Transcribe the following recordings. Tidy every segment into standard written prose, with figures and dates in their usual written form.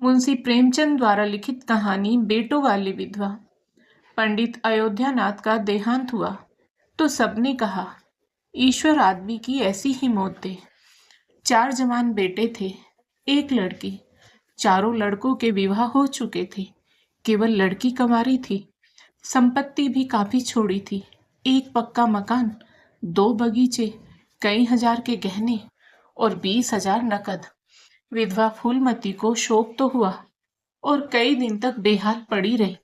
मुंशी प्रेमचंद द्वारा लिखित कहानी बेटों वाली विधवा। पंडित अयोध्यानाथ का देहांत हुआ तो सबने कहा, ईश्वर आदमी की ऐसी ही मौत दे। 4 जवान बेटे थे, एक लड़की। चारों लड़कों के विवाह हो चुके थे, केवल लड़की कंवारी थी। संपत्ति भी काफी छोड़ी थी, एक पक्का मकान, 2 बगीचे, कई हजार के गहने और 20,000 नकद। विधवा फूलमती को शोक तो हुआ और कई दिन तक बेहाल पड़ी रही,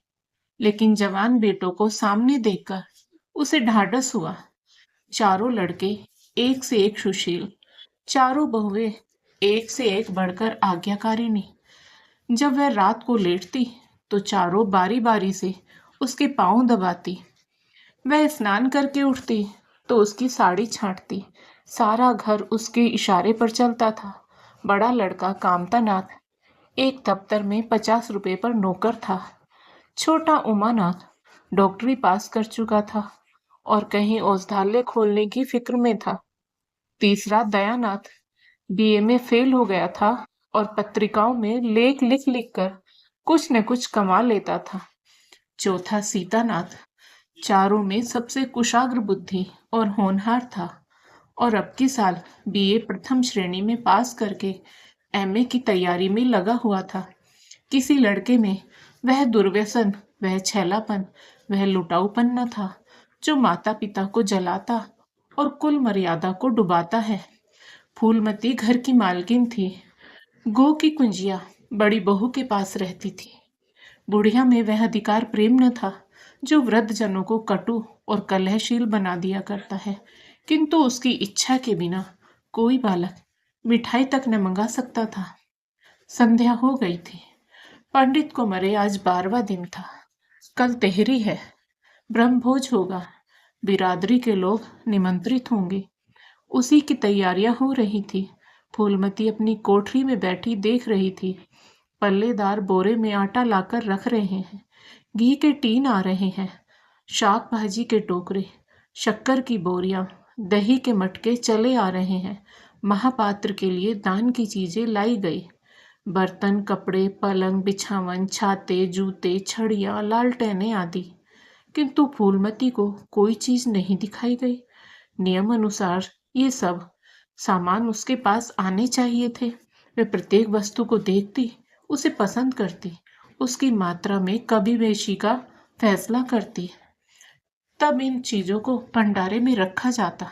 लेकिन जवान बेटों को सामने देखकर उसे ढाढ़स हुआ। चारों लड़के एक से एक सुशील, चारों बहुएं एक से एक बढ़कर आज्ञाकारिणी। जब वह रात को लेटती तो चारों बारी बारी से उसके पांव दबाती। वह स्नान करके उठती तो उसकी साड़ी छांटती। सारा घर उसके इशारे पर चलता था। बड़ा लड़का कामता नाथ एक दफ्तर में 50 रुपए पर नौकर था। छोटा उमानाथ डॉक्टरी पास कर चुका था और कहीं औषधालय खोलने की फिक्र में था। तीसरा दयानाथ बीए में फेल हो गया था और पत्रिकाओं में लेख लिख लिख कर कुछ न कुछ कमा लेता था। चौथा सीतानाथ चारों में सबसे कुशाग्र बुद्धि और होनहार था और अब की साल बीए प्रथम श्रेणी में पास करके एमए की तैयारी में लगा हुआ था। किसी लड़के में वह दुर्व्यसन, वह छैलापन, वह लुटाऊपन न था जो माता पिता को जलाता और कुल मर्यादा को डुबाता है। फूलमती घर की मालकिन थी। गो की कुंजिया बड़ी बहू के पास रहती थी। बुढ़िया में वह अधिकार प्रेम न था जो वृद्ध जनों को कटु और कलहशील बना दिया करता है, किंतु उसकी इच्छा के बिना कोई बालक मिठाई तक न मंगा सकता था। संध्या हो गई थी। पंडित को मरे आज 12वां दिन था। कल तेहरी है, ब्रह्मभोज होगा, बिरादरी के लोग निमंत्रित होंगे। उसी की तैयारियां हो रही थी। फूलमती अपनी कोठरी में बैठी देख रही थी। पल्लेदार बोरे में आटा लाकर रख रहे हैं, घी के टीन आ रहे हैं, शाक भाजी के टोकरे, शक्कर की बोरियां, दही के मटके चले आ रहे हैं। महापात्र के लिए दान की चीजें लाई गई, बर्तन, कपड़े, पलंग, बिछावन, छाते, जूते, छड़ियां, लालटेनें आदि। किंतु फूलमती को कोई चीज नहीं दिखाई गई। नियम अनुसार ये सब सामान उसके पास आने चाहिए थे। वे प्रत्येक वस्तु को देखती, उसे पसंद करती, उसकी मात्रा में कभी बेशी का फैसला करती। तब इन चीजों को भंडारे में रखा जाता।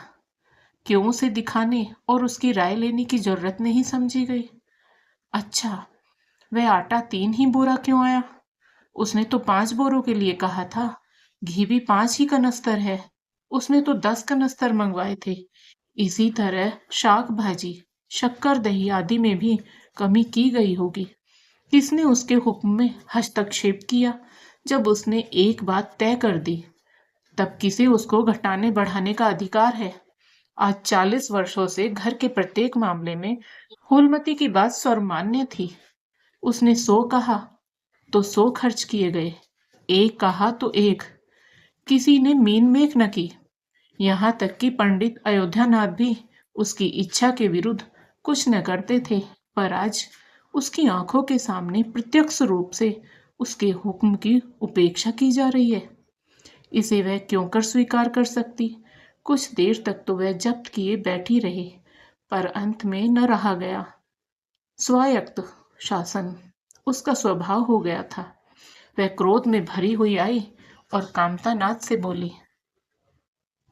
क्यों उसे दिखाने और उसकी राय लेने की जरूरत नहीं समझी गई। अच्छा, वह आटा 3 ही बोरा क्यों आया? उसने तो 5 बोरों के लिए कहा था। घी भी 5 ही कनस्तर है, उसने तो 10 कनस्तर मंगवाए थे। इसी तरह शाक भाजी, शक्कर, दही आदि में भी कमी की गई होगी। किसने उसके हुक्म में हस्तक्षेप किया? जब उसने एक बात तय कर दी तब किसे उसको घटाने बढ़ाने का अधिकार है? आज 40 वर्षों से घर के प्रत्येक मामले में फूलमती की बात सर्वमान्य थी। उसने 100 कहा तो 100 खर्च किए गए, 1 कहा तो 1। किसी ने मीन मेख न की। यहाँ तक कि पंडित अयोध्यानाथ भी उसकी इच्छा के विरुद्ध कुछ न करते थे, पर आज उसकी आंखों के सामने प्रत्यक्ष रूप से उसके हुक्म की उपेक्षा की जा रही है। इसे वह क्यों कर स्वीकार कर सकती? कुछ देर तक तो वह जब्त किए बैठी रही, पर अंत में न रहा गया। स्वायत्त शासन उसका स्वभाव हो गया था। वह क्रोध में भरी हुई आई और कामता नाथ से बोली,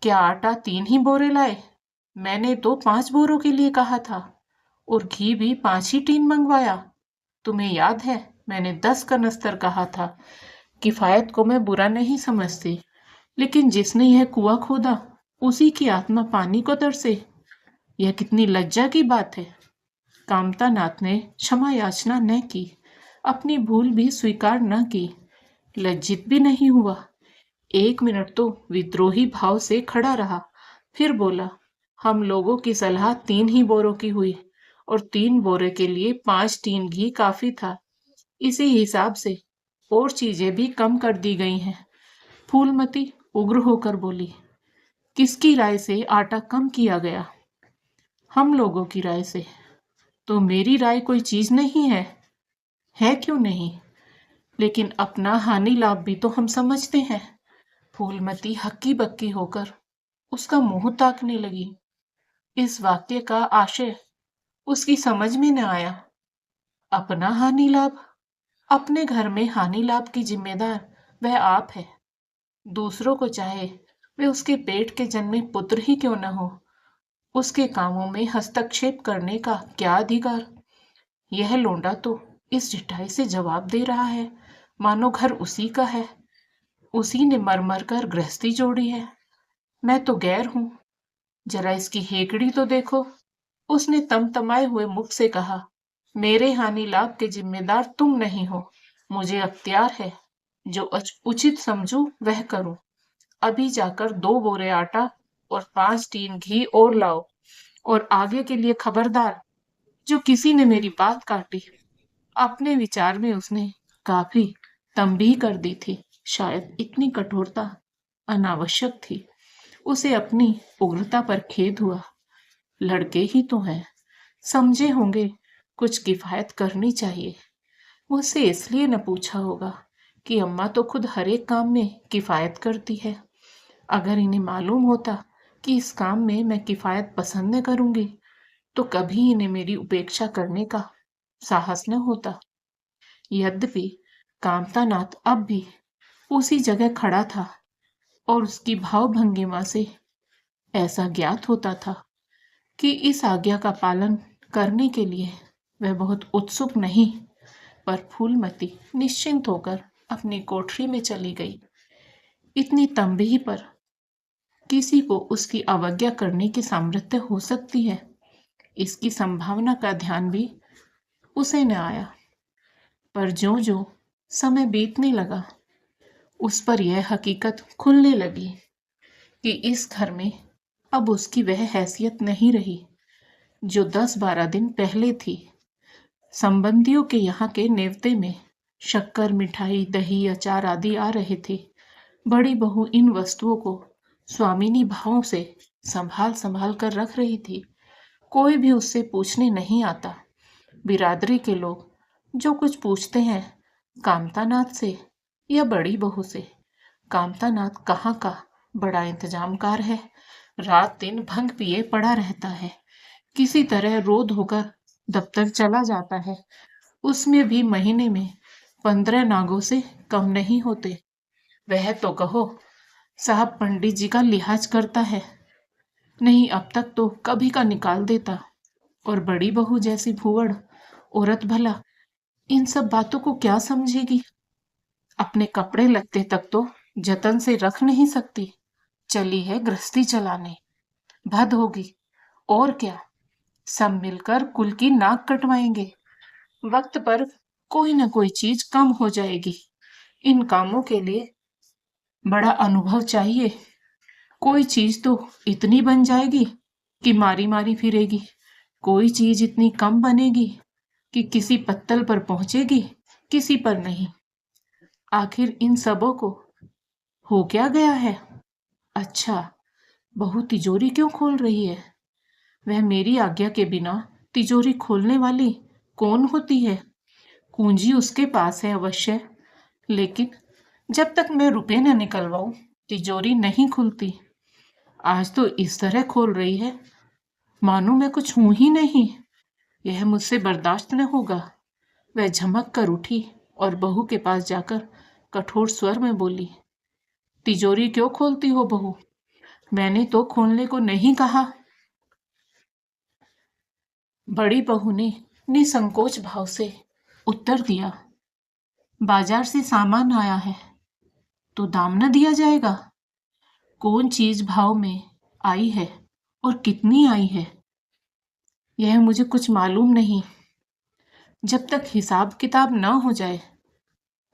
क्या आटा 3 ही बोरे लाए? मैंने तो 5 बोरों के लिए कहा था और घी भी 5 ही टीन मंगवाया। तुम्हें याद है मैंने 10 कनस्तर कहा था। किफायत को मैं बुरा नहीं समझती, लेकिन जिसने यह कुआं खोदा उसी की आत्मा पानी को तरसे। यह कितनी लज्जा की बात है। कामता नाथ ने क्षमा याचना न की, अपनी भूल भी स्वीकार न की, लज्जित भी नहीं हुआ। 1 मिनट तो विद्रोही भाव से खड़ा रहा, फिर बोला, हम लोगों की सलाह 3 ही बोरों की हुई और 3 बोरे के लिए 5 टीन घी काफी था। इसी हिसाब से और चीजें भी कम कर दी गई हैं। फूलमती उग्र होकर बोली, किसकी राय से आटा कम किया गया? हम लोगों की राय से। तो मेरी राय कोई चीज नहीं है? है क्यों नहीं, लेकिन अपना हानि लाभ भी तो हम समझते हैं। फूलमती हक्की बक्की होकर उसका मुंह ताकने लगी। इस वाक्य का आशय उसकी समझ में न आया। अपना हानि लाभ? अपने घर में हानि लाभ की जिम्मेदार वह आप है। दूसरों को चाहे वे उसके पेट के जन्मे पुत्र ही क्यों न हो, उसके कामों में हस्तक्षेप करने का क्या अधिकार? यह लोंडा तो इस ढिठाई से जवाब दे रहा है मानो घर उसी का है, उसी ने मर मर कर गृहस्थी जोड़ी है। मैं तो गैर हूं, जरा इसकी हेकड़ी तो देखो। उसने तमतमाए हुए मुख से कहा, मेरे हानि लाभ के जिम्मेदार तुम नहीं हो। मुझे अख्तियार है, जो उचित समझूं वह करूं। अभी जाकर 2 बोरे आटा और 5 टीन घी और लाओ, और आगे के लिए खबरदार, जो किसी ने मेरी बात काटी। अपने विचार में उसने काफी तंबीह कर दी थी। शायद इतनी कठोरता अनावश्यक थी। उसे अपनी उग्रता पर खेद हुआ। लड़के ही तो हैं, समझे होंगे कुछ किफायत करनी चाहिए। मुझसे इसलिए न पूछा होगा कि अम्मा तो खुद हर एक काम में किफायत करती है। अगर इन्हें मालूम होता कि इस काम में मैं किफायत पसंद न करूंगी, तो कभी इन्हें मेरी उपेक्षा करने का साहस न होता। यद्यपि कामतानाथ अब भी उसी जगह खड़ा था, और उसकी भाव भंगिमा से ऐसा ज्ञात होता था कि इस आज्ञा का पालन करने के लिए वह बहुत उत्सुक नहीं। पर फूलमती निश्चिंत होकर अपनी कोठरी में चली गई। इतनी तंबीही पर किसी को उसकी अवज्ञा करने की सामर्थ्य हो सकती है, इसकी संभावना का ध्यान भी उसे न आया। पर ज्यों ज्यों समय बीतने लगा, उस पर यह हकीकत खुलने लगी कि इस घर में अब उसकी वह हैसियत नहीं रही जो 10-12 दिन पहले थी। संबंधियों के यहाँ के नेवते में शक्कर, मिठाई, दही, अचार आदि आ रहे थे। बड़ी बहू इन वस्तुओं को स्वामिनी भावों से संभाल संभाल कर रख रही थी। कोई भी उससे पूछने नहीं आता। बिरादरी के लोग जो कुछ पूछते हैं कामतानाथ से या बड़ी बहू से। कामतानाथ कहाँ का बड़ा इंतजामकार है, रात दिन भंग पिए पड़ा रहता है, किसी तरह रो धोकर दफ्तर चला जाता है। उसमें भी महीने में 15 नागों से कम नहीं होते। वह तो कहो साहब पंडित जी का लिहाज करता है, नहीं अब तक तो कभी का निकाल देता। और बड़ी बहू जैसी भूवड़ औरत भला इन सब बातों को क्या समझेगी? अपने कपड़े लत्ते तक तो जतन से रख नहीं सकती, चली है गृहस्थी चलाने। भद होगी और क्या, सब मिलकर कुल की नाक कटवाएंगे। वक्त पर कोई ना कोई चीज कम हो जाएगी। इन कामों के लिए बड़ा अनुभव चाहिए। कोई चीज तो इतनी बन जाएगी कि मारी मारी फिरेगी, कोई चीज इतनी कम बनेगी कि किसी पत्तल पर पहुंचेगी, किसी पर नहीं। आखिर इन सबों को हो क्या गया है? अच्छा, बहू तिजोरी क्यों खोल रही है? वह मेरी आज्ञा के बिना तिजोरी खोलने वाली कौन होती है? कुंजी उसके पास है अवश्य, लेकिन जब तक मैं रुपए न निकलवाऊं तिजोरी नहीं खुलती। आज तो इस तरह खोल रही है मानो मैं कुछ हूं ही नहीं। यह मुझसे बर्दाश्त न होगा। वह झमक कर उठी और बहू के पास जाकर कठोर स्वर में बोली, तिजोरी क्यों खोलती हो बहू? मैंने तो खोलने को नहीं कहा। बड़ी बहू ने निसंकोच भाव से उत्तर दिया, बाजार से सामान आया है तो दाम न दिया जाएगा? कौन चीज भाव में आई है और कितनी आई है यह मुझे कुछ मालूम नहीं। जब तक हिसाब किताब न हो जाए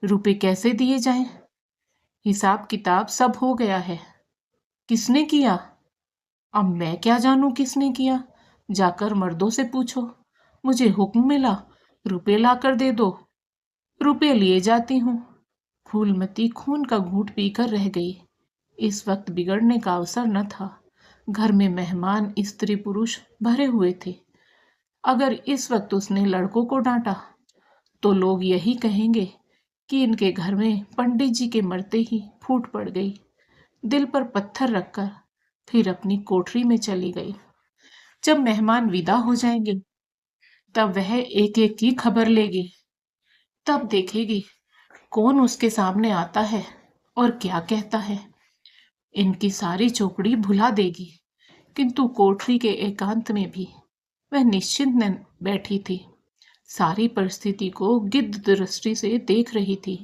रुपए कैसे दिए जाए? हिसाब किताब सब हो गया है। किसने किया? अब मैं क्या जानूं किसने किया? जाकर मर्दों से पूछो। मुझे हुक्म मिला रुपए लाकर दे दो, रुपए लिए जाती हूँ। फूलमती खून का घूंट पीकर रह गई। इस वक्त बिगड़ने का अवसर न था। घर में मेहमान स्त्री पुरुष भरे हुए थे। अगर इस वक्त उसने लड़कों को डांटा तो लोग यही कहेंगे कि इनके घर में पंडित जी के मरते ही फूट पड़ गई, दिल पर पत्थर रखकर फिर अपनी कोठरी में चली गई। जब मेहमान विदा हो जाएंगे तब वह एक एक की खबर लेगी। तब देखेगी कौन उसके सामने आता है और क्या कहता है। इनकी सारी चौकड़ी भुला देगी, किंतु कोठरी के एकांत में भी वह निश्चिंत न बैठी थी। सारी परिस्थिति को गिद्ध दृष्टि से देख रही थी।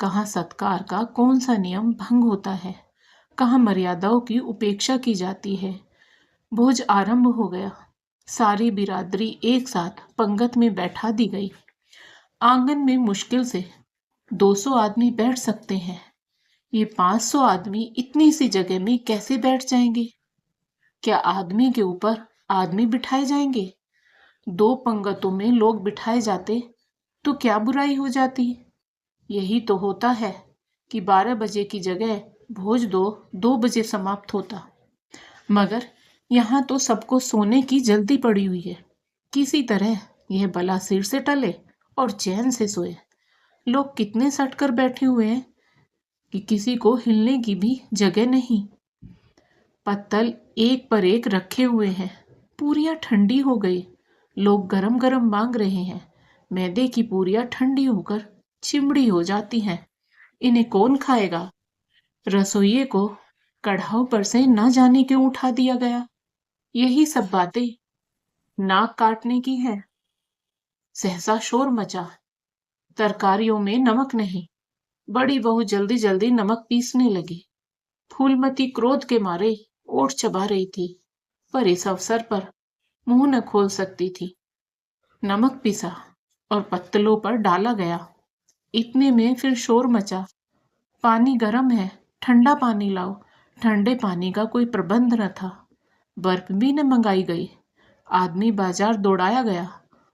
कहाँ सत्कार का कौन सा नियम भंग होता है, कहाँ मर्यादाओं की उपेक्षा की जाती है। भोज आरंभ हो गया। सारी बिरादरी एक साथ पंगत में बैठा दी गई। आंगन में मुश्किल से 200 आदमी बैठ सकते हैं। ये 500 आदमी इतनी सी जगह में कैसे बैठ जाएंगे? क्या आदमी के ऊपर आदमी बिठाए जाएंगे? 2 पंगतों में लोग बिठाए जाते तो क्या बुराई हो जाती? यही तो होता है कि 12 बजे की जगह भोज 2 बजे समाप्त होता। मगर यहाँ तो सबको सोने की जल्दी पड़ी हुई है। किसी तरह यह बला सिर से टले और चैन से सोए। लोग कितने सटकर बैठे हुए हैं कि किसी को हिलने की भी जगह नहीं। पत्तल एक पर एक रखे हुए हैं। पूरियां ठंडी हो गई। लोग गरम गरम मांग रहे हैं। मैदे की पूरियां ठंडी होकर चिमड़ी हो जाती हैं। इन्हें कौन खाएगा? रसोइये को कढ़ाव पर से न जाने क्यों उठा दिया गया। यही सब बातें नाक काटने की हैं। सहसा शोर मचा। तरकारियों में नमक नहीं। बड़ी बहू जल्दी जल्दी नमक पीसने लगी। फूलमती क्रोध के मारे ओठ चबा रही थी, पर इस अवसर पर मुंह न खोल सकती थी। नमक पिसा और पत्तलों पर डाला गया। इतने में फिर शोर मचा। पानी गर्म है, ठंडा पानी लाओ। ठंडे पानी का कोई प्रबंध न था। बर्फ भी न मंगाई गई। आदमी बाजार दौड़ाया गया,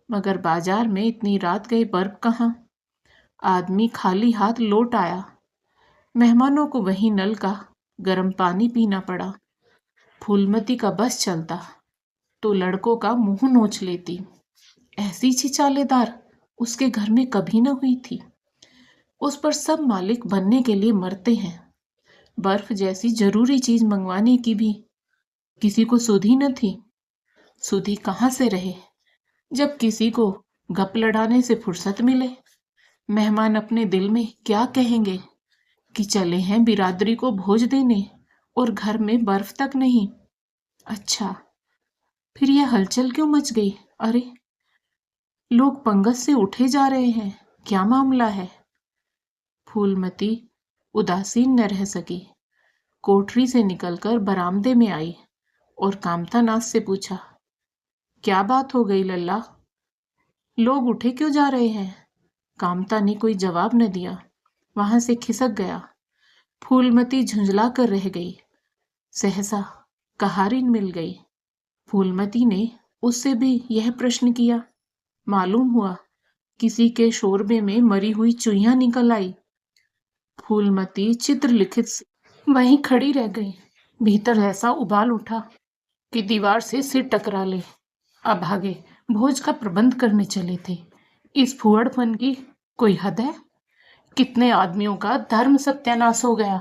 मगर बाजार में इतनी रात गए बर्फ कहाँ? आदमी खाली हाथ लौट आया। मेहमानों को वही नल का गर्म पानी पीना पड़ा। फूलमती का बस चलता तो लड़कों का मुंह नोच लेती। ऐसी छिछालेदार उसके घर में कभी न हुई थी। उस पर सब मालिक बनने के लिए मरते हैं। बर्फ जैसी जरूरी चीज मंगवाने की भी किसी को सुधि न थी। सुधि कहाँ से रहे जब किसी को गप लड़ाने से फुर्सत मिले। मेहमान अपने दिल में क्या कहेंगे कि चले हैं बिरादरी को भोज देने और घर में बर्फ तक नहीं। अच्छा, फिर यह हलचल क्यों मच गई? अरे, लोग पंगत से उठे जा रहे हैं। क्या मामला है? फूलमती उदासीन न रह सकी। कोठरी से निकलकर बरामदे में आई और कामतानाथ से पूछा, क्या बात हो गई लल्ला? लोग उठे क्यों जा रहे हैं? कामता ने कोई जवाब न दिया, वहां से खिसक गया। फूलमती झुंझला कर रह गई। सहसा कहारिन मिल गई। फूलमती ने उससे भी यह प्रश्न किया। मालूम हुआ किसी के शोरबे में मरी हुई चुईयां निकल आई। फूलमती चित्रलिखित वहीं खड़ी रह गई। भीतर ऐसा उबाल उठा कि दीवार से सिर टकरा ले। अभागे भोज का प्रबंध करने चले थे। इस फुहड़पन की कोई हद है? कितने आदमियों का धर्म सत्यानाश हो गया।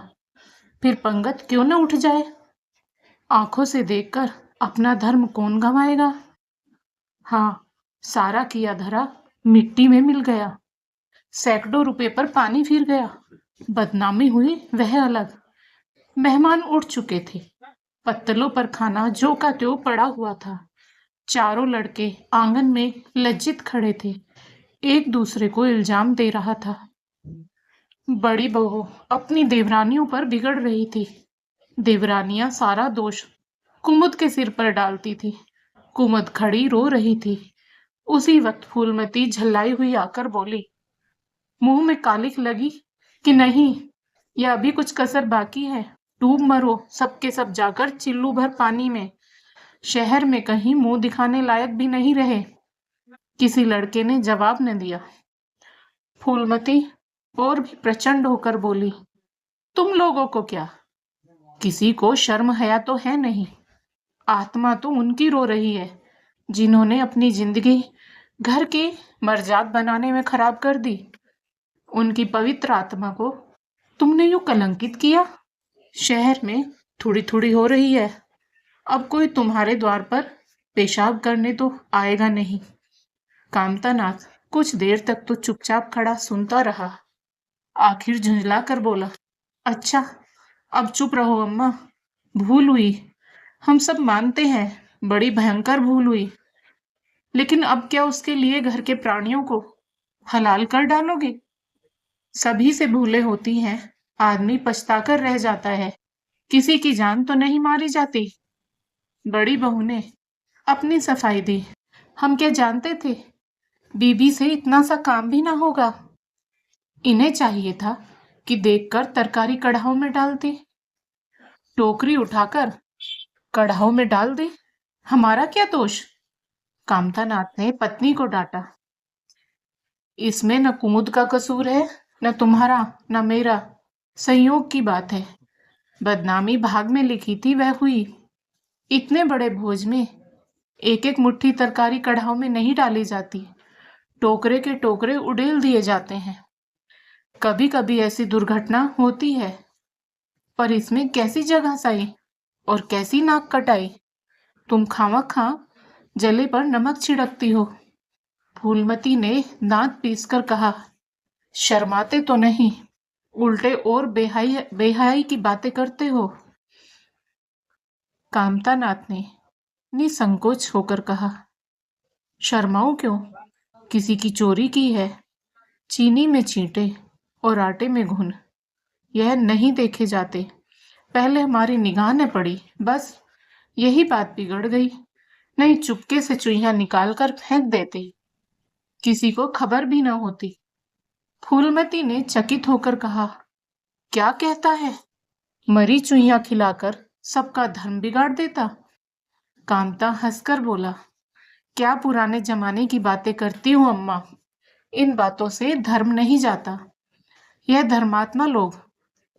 फिर पंगत क्यों न उठ जाए? आंखों से देखकर अपना धर्म कौन गंवाएगा? हाँ, सारा किया धरा मिट्टी में मिल गया। सैकड़ों रुपए पर पानी फिर गया। बदनामी हुई वह अलग। मेहमान उठ चुके थे। पत्तलों पर खाना जो का त्यों पड़ा हुआ था। चारों लड़के आंगन में लज्जित खड़े थे। एक दूसरे को इल्जाम दे रहा था। बड़ी बहू अपनी देवरानियों पर बिगड़ रही थी। देवरानियां सारा दोष कुमुद के सिर पर डालती थी। कुमुद खड़ी रो रही थी। उसी वक्त फूलमती झल्लाई हुई आकर बोली, मुंह में कालिख लगी कि नहीं? या अभी कुछ कसर बाकी है? डूब मरो सबके सब जाकर चिल्लू भर पानी में। शहर में कहीं मुंह दिखाने लायक भी नहीं रहे। किसी लड़के ने जवाब न दिया। फूलमती और भी प्रचंड होकर बोली, तुम लोगों को क्या? किसी को शर्म हया तो है नहीं। आत्मा तो उनकी रो रही है जिन्होंने अपनी जिंदगी घर की मर्जाद बनाने में खराब कर दी। उनकी पवित्र आत्मा को तुमने यूं कलंकित किया। शहर में थोड़ी थोड़ी हो रही है, अब कोई तुम्हारे द्वार पर पेशाब करने तो आएगा नहीं। कामतानाथ कुछ देर तक तो चुपचाप खड़ा सुनता रहा, आखिर झुंझला कर बोला, अच्छा अब चुप रहो अम्मा। भूल हुई, हम सब मानते हैं, बड़ी भयंकर भूल हुई, लेकिन अब क्या उसके लिए घर के प्राणियों को हलाल कर डालोगे? सभी से भूलें होती हैं, आदमी पछताकर रह जाता है, किसी की जान तो नहीं मारी जाती। बड़ी बहू ने अपनी सफाई दी, हम क्या जानते थे बीबी से इतना सा काम भी ना होगा। इन्हें चाहिए था कि देखकर तरकारी कढ़ाऊ में डालती, टोकरी उठाकर कढ़ाऊ में डाल दे। हमारा क्या दोष? कामतानाथ ने पत्नी को डांटा, इसमें न कुमुद का कसूर है, न तुम्हारा न मेरा, संयोग की बात है। बदनामी भाग में लिखी थी वह हुई। इतने बड़े भोज में एक एक मुट्ठी तरकारी कढ़ाऊ में नहीं डाली जाती, टोकरे के टोकरे उड़ेल दिए जाते हैं। कभी कभी ऐसी दुर्घटना होती है, पर इसमें कैसी जगह सही और कैसी नाक कटाई। तुम खामखा जले पर नमक छिड़कती हो। फूलमती ने दांत पीसकर कहा, शर्माते तो नहीं, उल्टे और बेहयाई की बातें करते हो। कामतानाथ ने निसंकोच होकर कहा, शर्माऊं क्यों? किसी की चोरी की है, चीनी में चींटे और आटे में घुन, यह नहीं देखे जाते। पहले हमारी निगाह ने पड़ी, बस यही बात बिगड़ गई, नहीं चुपके से चुईया निकालकर फेंक देते, किसी को खबर भी न होती। फूलमती ने चकित होकर कहा, क्या कहता है? मरी चुईया खिलाकर सबका धर्म बिगाड़ देता? कामता हंसकर बोला, क्या पुराने जमाने की बातें करती हूँ अम्मा, इन बातों से धर्म नहीं जाता। यह धर्मात्मा लोग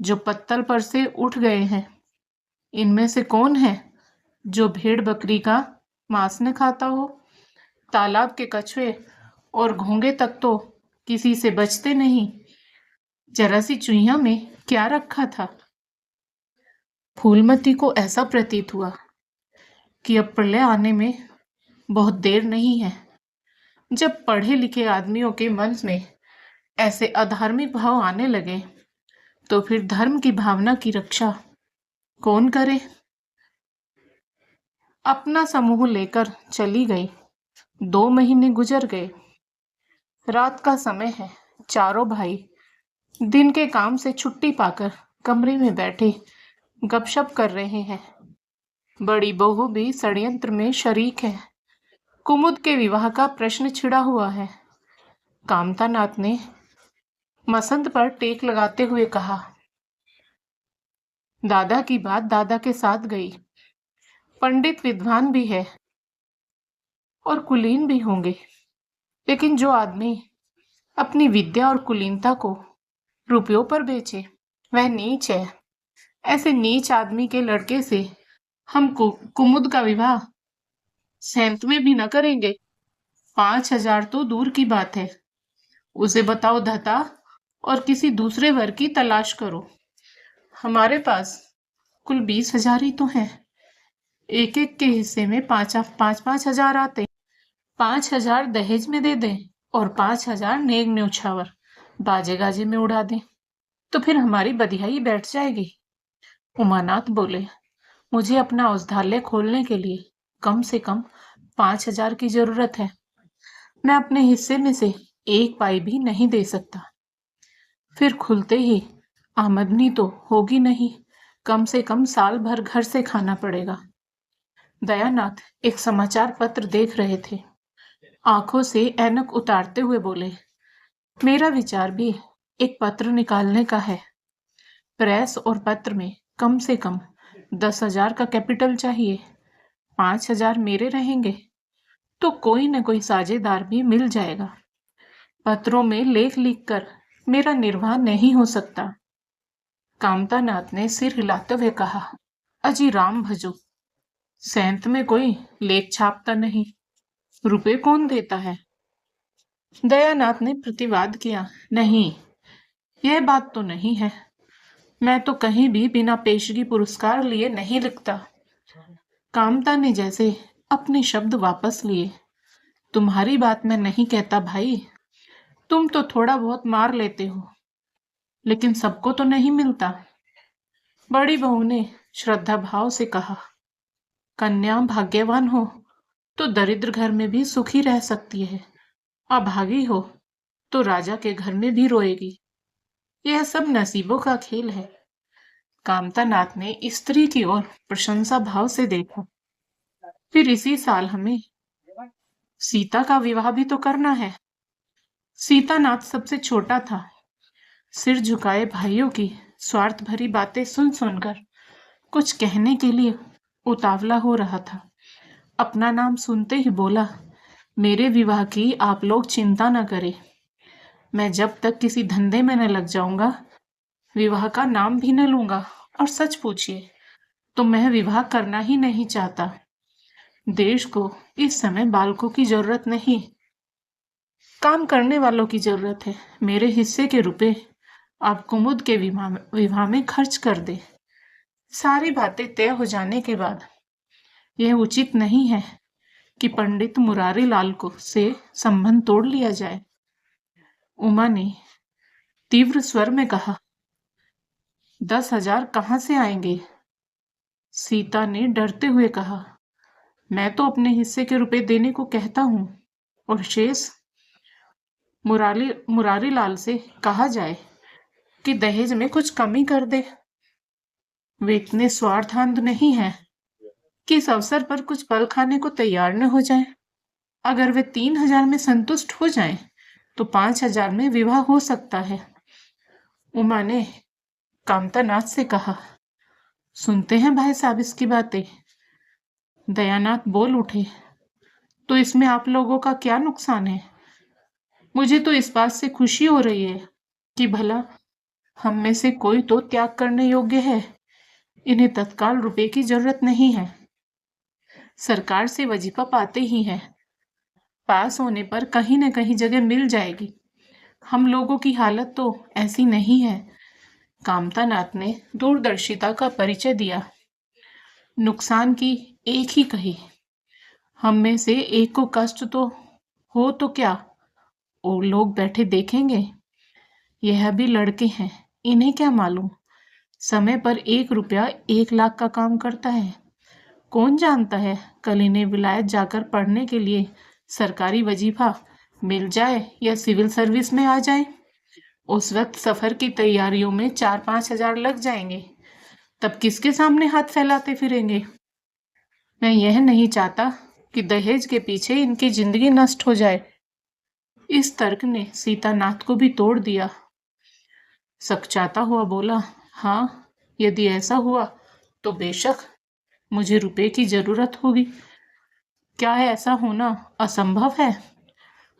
जो पत्तल पर से उठ गए हैं, इनमें से कौन है जो भेड़ बकरी का मांस न खाता हो? तालाब के कछुए और घोंगे तक तो किसी से बचते नहीं। जरा सी चुईया में क्या रखा था? फूलमती को ऐसा प्रतीत हुआ कि अब प्रलय आने में बहुत देर नहीं है। जब पढ़े लिखे आदमियों के मन में ऐसे अधार्मिक भाव आने लगे, तो फिर धर्म की भावना की रक्षा कौन करे? अपना समूह लेकर चली गई। 2 महीने गुजर गए। रात का समय है, चारों भाई दिन के काम से छुट्टी पाकर कमरे में बैठे गपशप कर रहे हैं। बड़ी बहू भी षड्यंत्र में शरीक है। कुमुद के विवाह का प्रश्न छिड़ा हुआ है। कामतानाथ ने मसंद पर टेक लगाते हुए कहा, दादा की बात दादा के साथ गई। पंडित विद्वान भी है और कुलीन भी होंगे, लेकिन जो आदमी अपनी विद्या और कुलीनता को रुपयों पर बेचे, वह नीच है। ऐसे नीच आदमी के लड़के से हम कुमुद का विवाह सेंत में भी न करेंगे। 5,000 तो दूर की बात है, उसे बताओ धता और किसी दूसरे वर की तलाश करो। हमारे पास कुल 20,000 ही तो हैं। एक एक के हिस्से में 5,000 आते। 5,000 दहेज में दे दें और 5,000 नेग न्योछावर बाजे गाजे में उड़ा दें, तो फिर हमारी बधियाई बैठ जाएगी। उमानाथ बोले, मुझे अपना औषधालय खोलने के लिए कम से कम 5,000 की जरूरत है। मैं अपने हिस्से में से 1 पाई भी नहीं दे सकता। फिर खुलते ही आमदनी तो होगी नहीं, कम से कम साल भर घर से खाना पड़ेगा। दयानाथ एक समाचार पत्र देख रहे थे, आंखों से ऐनक उतारते हुए बोले, मेरा विचार भी एक पत्र निकालने का है। प्रेस और पत्र में कम से कम 10,000 का कैपिटल चाहिए। 5,000 मेरे रहेंगे तो कोई न कोई साझेदार भी मिल जाएगा। पत्रों में लेख लिखकर मेरा निर्वाह नहीं हो सकता। कामतानाथ ने सिर हिलाते हुए कहा, अजी राम भजो, सेंत में कोई लेख छापता नहीं, रुपए कौन देता है? दयानाथ ने प्रतिवाद किया, नहीं, यह बात तो नहीं है। मैं तो कहीं भी बिना पेशगी पुरस्कार लिए नहीं लिखता। कामता ने जैसे अपने शब्द वापस लिए। तुम्हारी बात मैं नहीं कहता भाई, तुम तो थोड़ा बहुत मार लेते हो, लेकिन सबको तो नहीं मिलता। बड़ी बहू ने श्रद्धा भाव से कहा, कन्या भाग्यवान हो तो दरिद्र घर में भी सुखी रह सकती है, अभागी हो तो राजा के घर में भी रोएगी। यह सब नसीबों का खेल है। कामता नाथ ने स्त्री की ओर प्रशंसा भाव से देखा। फिर इसी साल हमें सीता का विवाह भी तो करना है। सीतानाथ सबसे छोटा था। सिर झुकाए भाइयों की स्वार्थ भरी बातें सुन सुनकर कुछ कहने के लिए उतावला हो रहा था। अपना नाम सुनते ही बोला, मेरे विवाह की आप लोग चिंता न करें। मैं जब तक किसी धंधे में न लग जाऊंगा, विवाह का नाम भी न लूंगा। और सच पूछिए तो मैं विवाह करना ही नहीं चाहता। देश को इस समय बालकों की जरूरत नहीं, काम करने वालों की जरूरत है। मेरे हिस्से के रुपए आप कुमुद के विवाह में खर्च कर दे। सारी बातें तय हो जाने के बाद यह उचित नहीं है कि पंडित मुरारी लाल को से संबंध तोड़ लिया जाए। उमा ने तीव्र स्वर में कहा, 10,000 कहाँ से आएंगे? सीता ने डरते हुए कहा, मैं तो अपने हिस्से के रुपए देने को कहता हूँ, और शेष मुरारी लाल से कहा जाए कि दहेज में कुछ कमी कर दे। वे इतने स्वार्थांध नहीं है कि इस अवसर पर कुछ पल खाने को तैयार न हो जाए। अगर वे 3,000 में संतुष्ट हो जाएं, तो 5,000 में विवाह हो सकता है। उमा ने कामतानाथ से कहा, सुनते हैं भाई साहब इसकी बातें? दयानाथ बोल उठे, तो इसमें आप लोगों का क्या नुकसान है? मुझे तो इस बात से खुशी हो रही है कि भला हम में से कोई तो त्याग करने योग्य है। इन्हें तत्काल रुपए की जरूरत नहीं है। सरकार से वजीफा पाते ही हैं। पास होने पर कहीं न कहीं जगह मिल जाएगी। हम लोगों की हालत तो ऐसी नहीं है। कामतानाथ ने दूरदर्शिता का परिचय दिया। नुकसान की एक ही कही, हम में से एक को कष्ट तो हो तो क्या, और लोग बैठे देखेंगे। यह भी लड़के हैं, इन्हें क्या मालूम समय पर 1 रुपया 1 लाख का काम करता है। कौन जानता है कल इन्हें विलायत जाकर पढ़ने के लिए सरकारी वजीफा मिल जाए या सिविल सर्विस में आ जाए। उस वक्त सफर की तैयारियों में 4-5 हजार लग जाएंगे। तब किसके सामने हाथ फैलाते फिरेंगे? मैं यह नहीं चाहता कि दहेज के पीछे इनकी जिंदगी नष्ट हो जाए। इस तर्क ने सीतानाथ को भी तोड़ दिया। सकचाता हुआ बोला, हाँ, यदि ऐसा हुआ तो बेशक मुझे रुपए की जरूरत होगी। क्या है ऐसा होना असंभव है?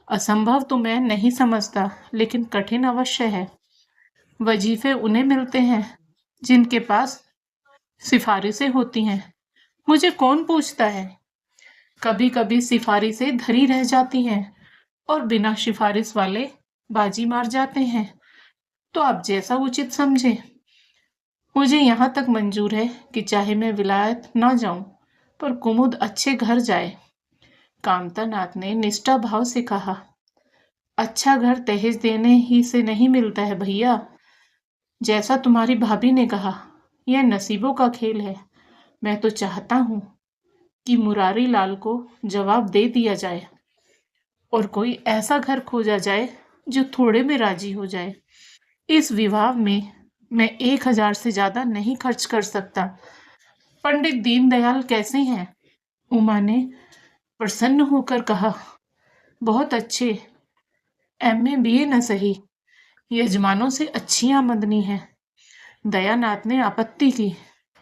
असंभव तो मैं नहीं समझता, लेकिन कठिन अवश्य है। वजीफे उन्हें मिलते हैं जिनके पास सिफारिशें होती हैं। मुझे कौन पूछता है? कभी कभी सिफारिशें धरी रह जाती हैं और बिना सिफारिश वाले बाजी मार जाते हैं। तो आप जैसा उचित समझे। मुझे यहाँ तक मंजूर है कि चाहे मैं विलायत ना जाऊं, पर कुमुद अच्छे घर जाए। कामतानाथ ने निष्ठा भाव से कहा, अच्छा घर दहेज देने ही से नहीं मिलता है भैया। जैसा तुम्हारी भाभी ने कहा, यह नसीबों का खेल है। मैं तो चाहता हूँ कि मुरारी लाल को जवाब दे दिया जाए और कोई ऐसा घर खोजा जाए जो थोड़े में राजी हो जाए। इस विवाह में मैं 1,000 से ज्यादा नहीं खर्च कर सकता। पंडित दीनदयाल कैसे हैं? उमा ने प्रसन्न होकर कहा, बहुत अच्छे, MA BA न सही, यजमानों से अच्छी आमदनी है। दयानाथ ने आपत्ति की,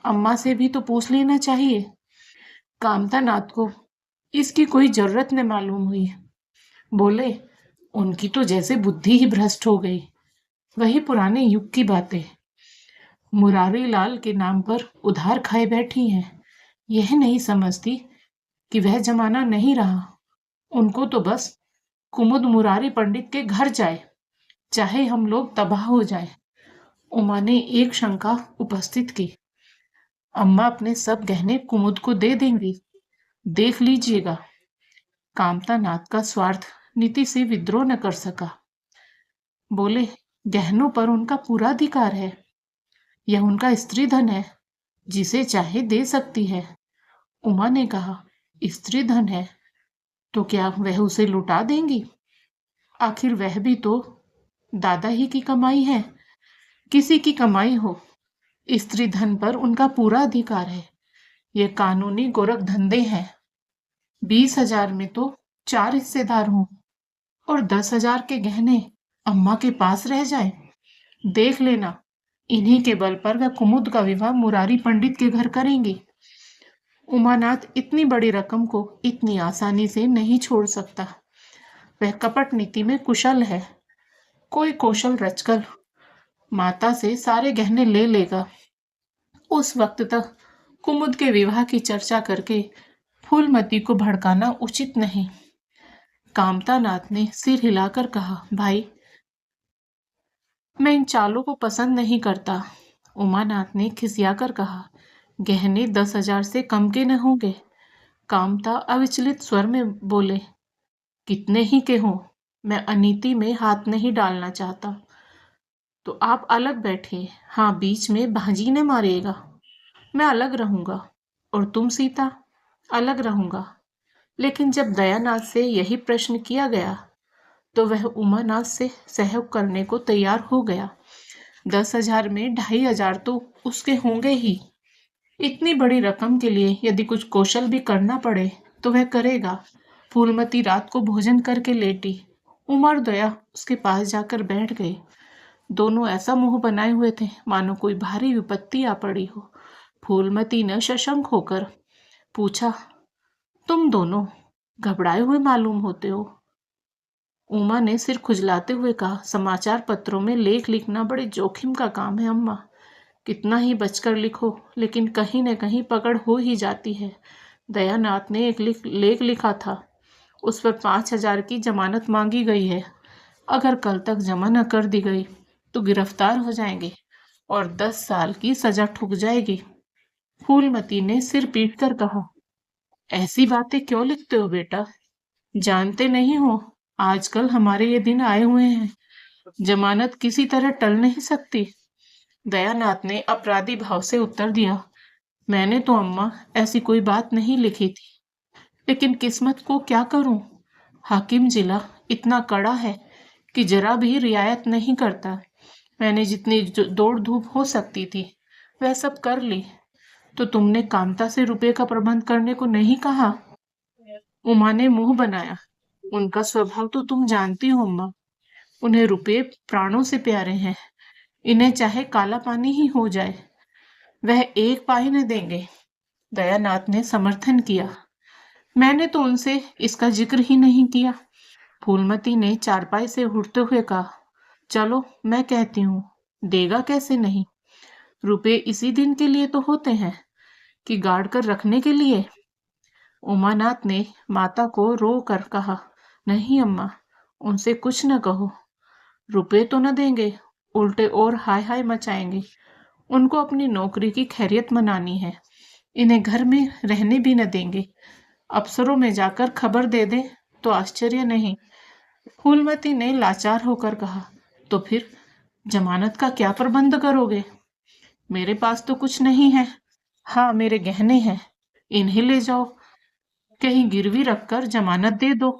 अम्मा से भी तो पूछ लेना चाहिए। कामतानाथ को इसकी कोई जरूरत न मालूम हुई। बोले, उनकी तो जैसे बुद्धि ही भ्रष्ट हो गई। वही पुराने युग की बातें मुरारी लाल के नाम पर उधार खाए बैठी हैं। यह नहीं समझती कि वह जमाना नहीं रहा। उनको तो बस कुमुद मुरारी पंडित के घर जाए, चाहे हम लोग तबाह हो जाएं। उमा ने एक शंका उपस्थित की। अम्मा अपने सब गहने कुमुद को दे देंगी, देख लीजिएगा। कामता नाथ का स्वार्थ नीति से विद्रोह न कर सका। बोले, गहनों पर उनका पूरा अधिकार है, यह उनका स्त्री धन है, जिसे चाहे दे सकती है। उमा ने कहा, स्त्री धन है तो क्या वह उसे लुटा देंगी? आखिर वह भी तो दादा ही की कमाई है। किसी की कमाई हो, स्त्री धन पर उनका पूरा अधिकार है। ये कानूनी गोरख धंधे हैं। 20,000 में तो 4 हिस्सेदार हूं, और 10,000 के गहने अम्मा के पास रह जाए। देख लेना, इन्हीं के बल पर वह कुमुद का विवाह मुरारी पंडित के घर करेंगी। उमानाथ इतनी बड़ी रकम को इतनी आसानी से नहीं छोड़ सकता। वह कपट नीति में कुशल है। कोई कौशल रचकर माता से सारे गहने ले लेगा। उस वक्त तक कुमुद के विवाह की चर्चा करके फूलमती को भड़काना उचित नहीं। कामता नाथ ने सिर हिलाकर कहा, भाई, मैं इन चालों को पसंद नहीं करता। उमानाथ ने खिसियाकर कहा, गहने 10,000 से कम के न होंगे। कामता अविचलित स्वर में बोले, कितने ही के हों, मैं अनीति में हाथ नहीं डालना चाहता। तो आप अलग बैठिए। हाँ, बीच में भाजी ने मारेगा। मैं अलग रहूंगा और तुम सीता अलग रहूंगा। लेकिन जब दयानाथ से यही प्रश्न किया गया तो वह उमानाथ से सहयोग करने को तैयार हो गया। 10,000 में 2,500 तो उसके होंगे ही। इतनी बड़ी रकम के लिए यदि कुछ कौशल भी करना पड़े तो वह करेगा। फूलमती रात को भोजन करके लेटी। उमा और दया उसके पास जाकर बैठ गई। दोनों ऐसा मुंह बनाए हुए थे मानो कोई भारी विपत्ति आ पड़ी हो। फूलमती ने सशंक होकर पूछा, तुम दोनों घबराए हुए मालूम होते हो। उमा ने सिर खुजलाते हुए कहा, समाचार पत्रों में लेख लिखना बड़े जोखिम का काम है अम्मा। कितना ही बचकर लिखो, लेकिन कहीं न कहीं पकड़ हो ही जाती है। दयानाथ ने एक लेख लिखा था, उस पर 5,000 की जमानत मांगी गई है। अगर कल तक जमा न कर दी गई तो गिरफ्तार हो जाएंगे और 10 साल की सजा ठुक जाएगी। फूलमती ने सिर पीट कर कहा, ऐसी बातें क्यों लिखते हो बेटा? जानते नहीं हो आजकल हमारे ये दिन आए हुए हैं। जमानत किसी तरह टल नहीं सकती। दयानाथ ने अपराधी भाव से उत्तर दिया, मैंने तो अम्मा ऐसी कोई बात नहीं लिखी थी, लेकिन किस्मत को क्या करूं? हाकिम जिला इतना कड़ा है कि जरा भी रियायत नहीं करता। मैंने जितनी दौड़ धूप हो सकती थी वह सब कर ली। तो तुमने कामता से रुपए का प्रबंध करने को नहीं कहा? उमा ने मुंह बनाया। उनका स्वभाव तो तुम जानती हो अम्मा। उन्हें रुपए प्राणों से प्यारे हैं। इन्हें चाहे काला पानी ही हो जाए, वह एक पाई न देंगे। दयानाथ ने समर्थन किया। मैंने तो उनसे इसका जिक्र ही नहीं किया। फूलमती ने चारपाई से उठते हुए कहा, चलो मैं कहती हूँ, देगा कैसे नहीं? रुपए इसी दिन के लिए तो होते हैं कि गाड़ कर रखने के लिए? उमानाथ ने माता को रो कर कहा, नहीं अम्मा, उनसे कुछ न कहो। रुपए तो न देंगे, उल्टे और हाय हाय मचाएंगे। उनको अपनी नौकरी की खैरियत मनानी है। इन्हें घर में रहने भी न देंगे। अफसरों में जाकर खबर दे दे तो आश्चर्य नहीं। फूलमती ने लाचार होकर कहा, तो फिर जमानत का क्या प्रबंध करोगे? मेरे पास तो कुछ नहीं है। हाँ, मेरे गहने हैं, इन्हें ले जाओ, कहीं गिरवी रखकर जमानत दे दो,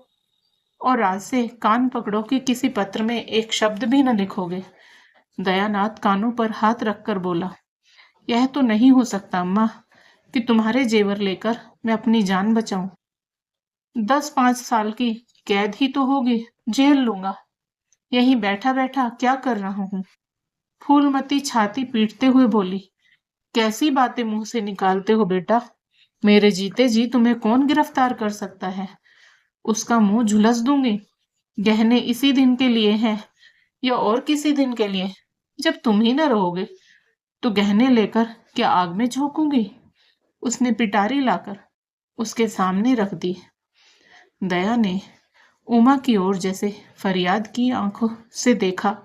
और आज से कान पकड़ो कि किसी पत्र में एक शब्द भी न लिखोगे। दयानाथ कानों पर हाथ रखकर बोला, यह तो नहीं हो सकता अम्मा कि तुम्हारे जेवर लेकर मैं अपनी जान बचाऊं। 10-5 साल की कैद ही तो होगी, जेल लूंगा। यहीं बैठा बैठा क्या कर रहा हूं? फूलमती छाती पीटते हुए बोली, कैसी बातें मुंह से निकालते हो बेटा? मेरे जीते जी तुम्हें कौन गिरफ्तार कर सकता है? उसका मुंह झुलस दूंगी। गहने इसी दिन के लिए हैं या और किसी दिन के लिए? जब तुम ही न रहोगे तो गहने लेकर क्या आग में झोंकूंगी? उसने पिटारी लाकर उसके सामने रख दी। दया ने उमा की ओर जैसे फरियाद की आंखों से देखा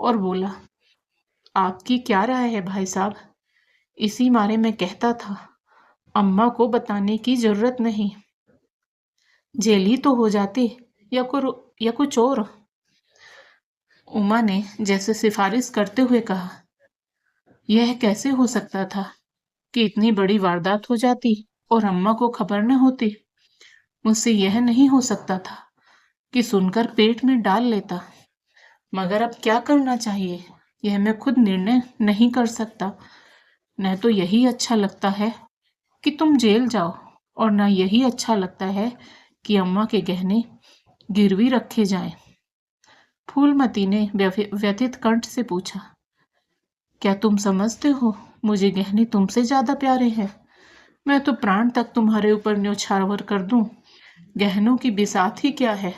और बोला, आपकी क्या राय है भाई साहब? इसी मारे मैं कहता था, अम्मा को बताने की जरूरत नहीं, जेल ही तो हो जाती, या कुछ और। उमा ने जैसे सिफारिश करते हुए कहा, यह कैसे हो सकता था कि इतनी बड़ी वारदात हो जाती और अम्मा को खबर न होती? मुझसे यह नहीं हो सकता था कि सुनकर पेट में डाल लेता। मगर अब क्या करना चाहिए, यह मैं खुद निर्णय नहीं कर सकता। न तो यही अच्छा लगता है कि तुम जेल जाओ, और न यही अच्छा लगता है कि अम्मा के गहने गिरवी रखे जाएं। फूलमती ने व्यथित कंठ से पूछा, क्या तुम समझते हो मुझे गहने तुमसे ज्यादा प्यारे हैं? मैं तो प्राण तक तुम्हारे ऊपर न्योछावर कर दूं। गहनों की बिसात ही क्या है?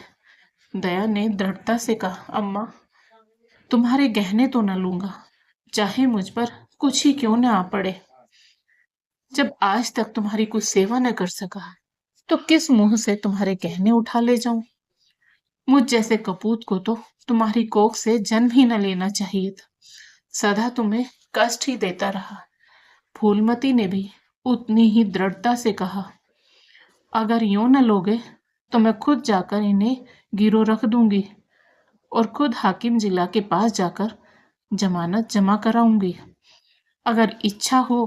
दया ने दृढ़ता से कहा, अम्मा, तुम्हारे गहने तो न लूंगा, चाहे मुझ पर कुछ ही क्यों न आ पड़े। जब आज तक तुम्हारी कुछ सेवा न कर सका, तो किस मुंह से तुम्हारे गहने उठा ले जाऊं? मुझ जैसे कपूत को तो तुम्हारी कोख से जन्म ही न लेना चाहिए था। सदा तुम्हें कष्ट ही देता रहा। फूलमती ने भी उतनी ही दृढ़ता से कहा, अगर यूं न लोगे तो मैं खुद जाकर इन्हें गिरो रख दूंगी और खुद हाकिम जिला के पास जाकर जमानत जमा कराऊंगी। अगर इच्छा हो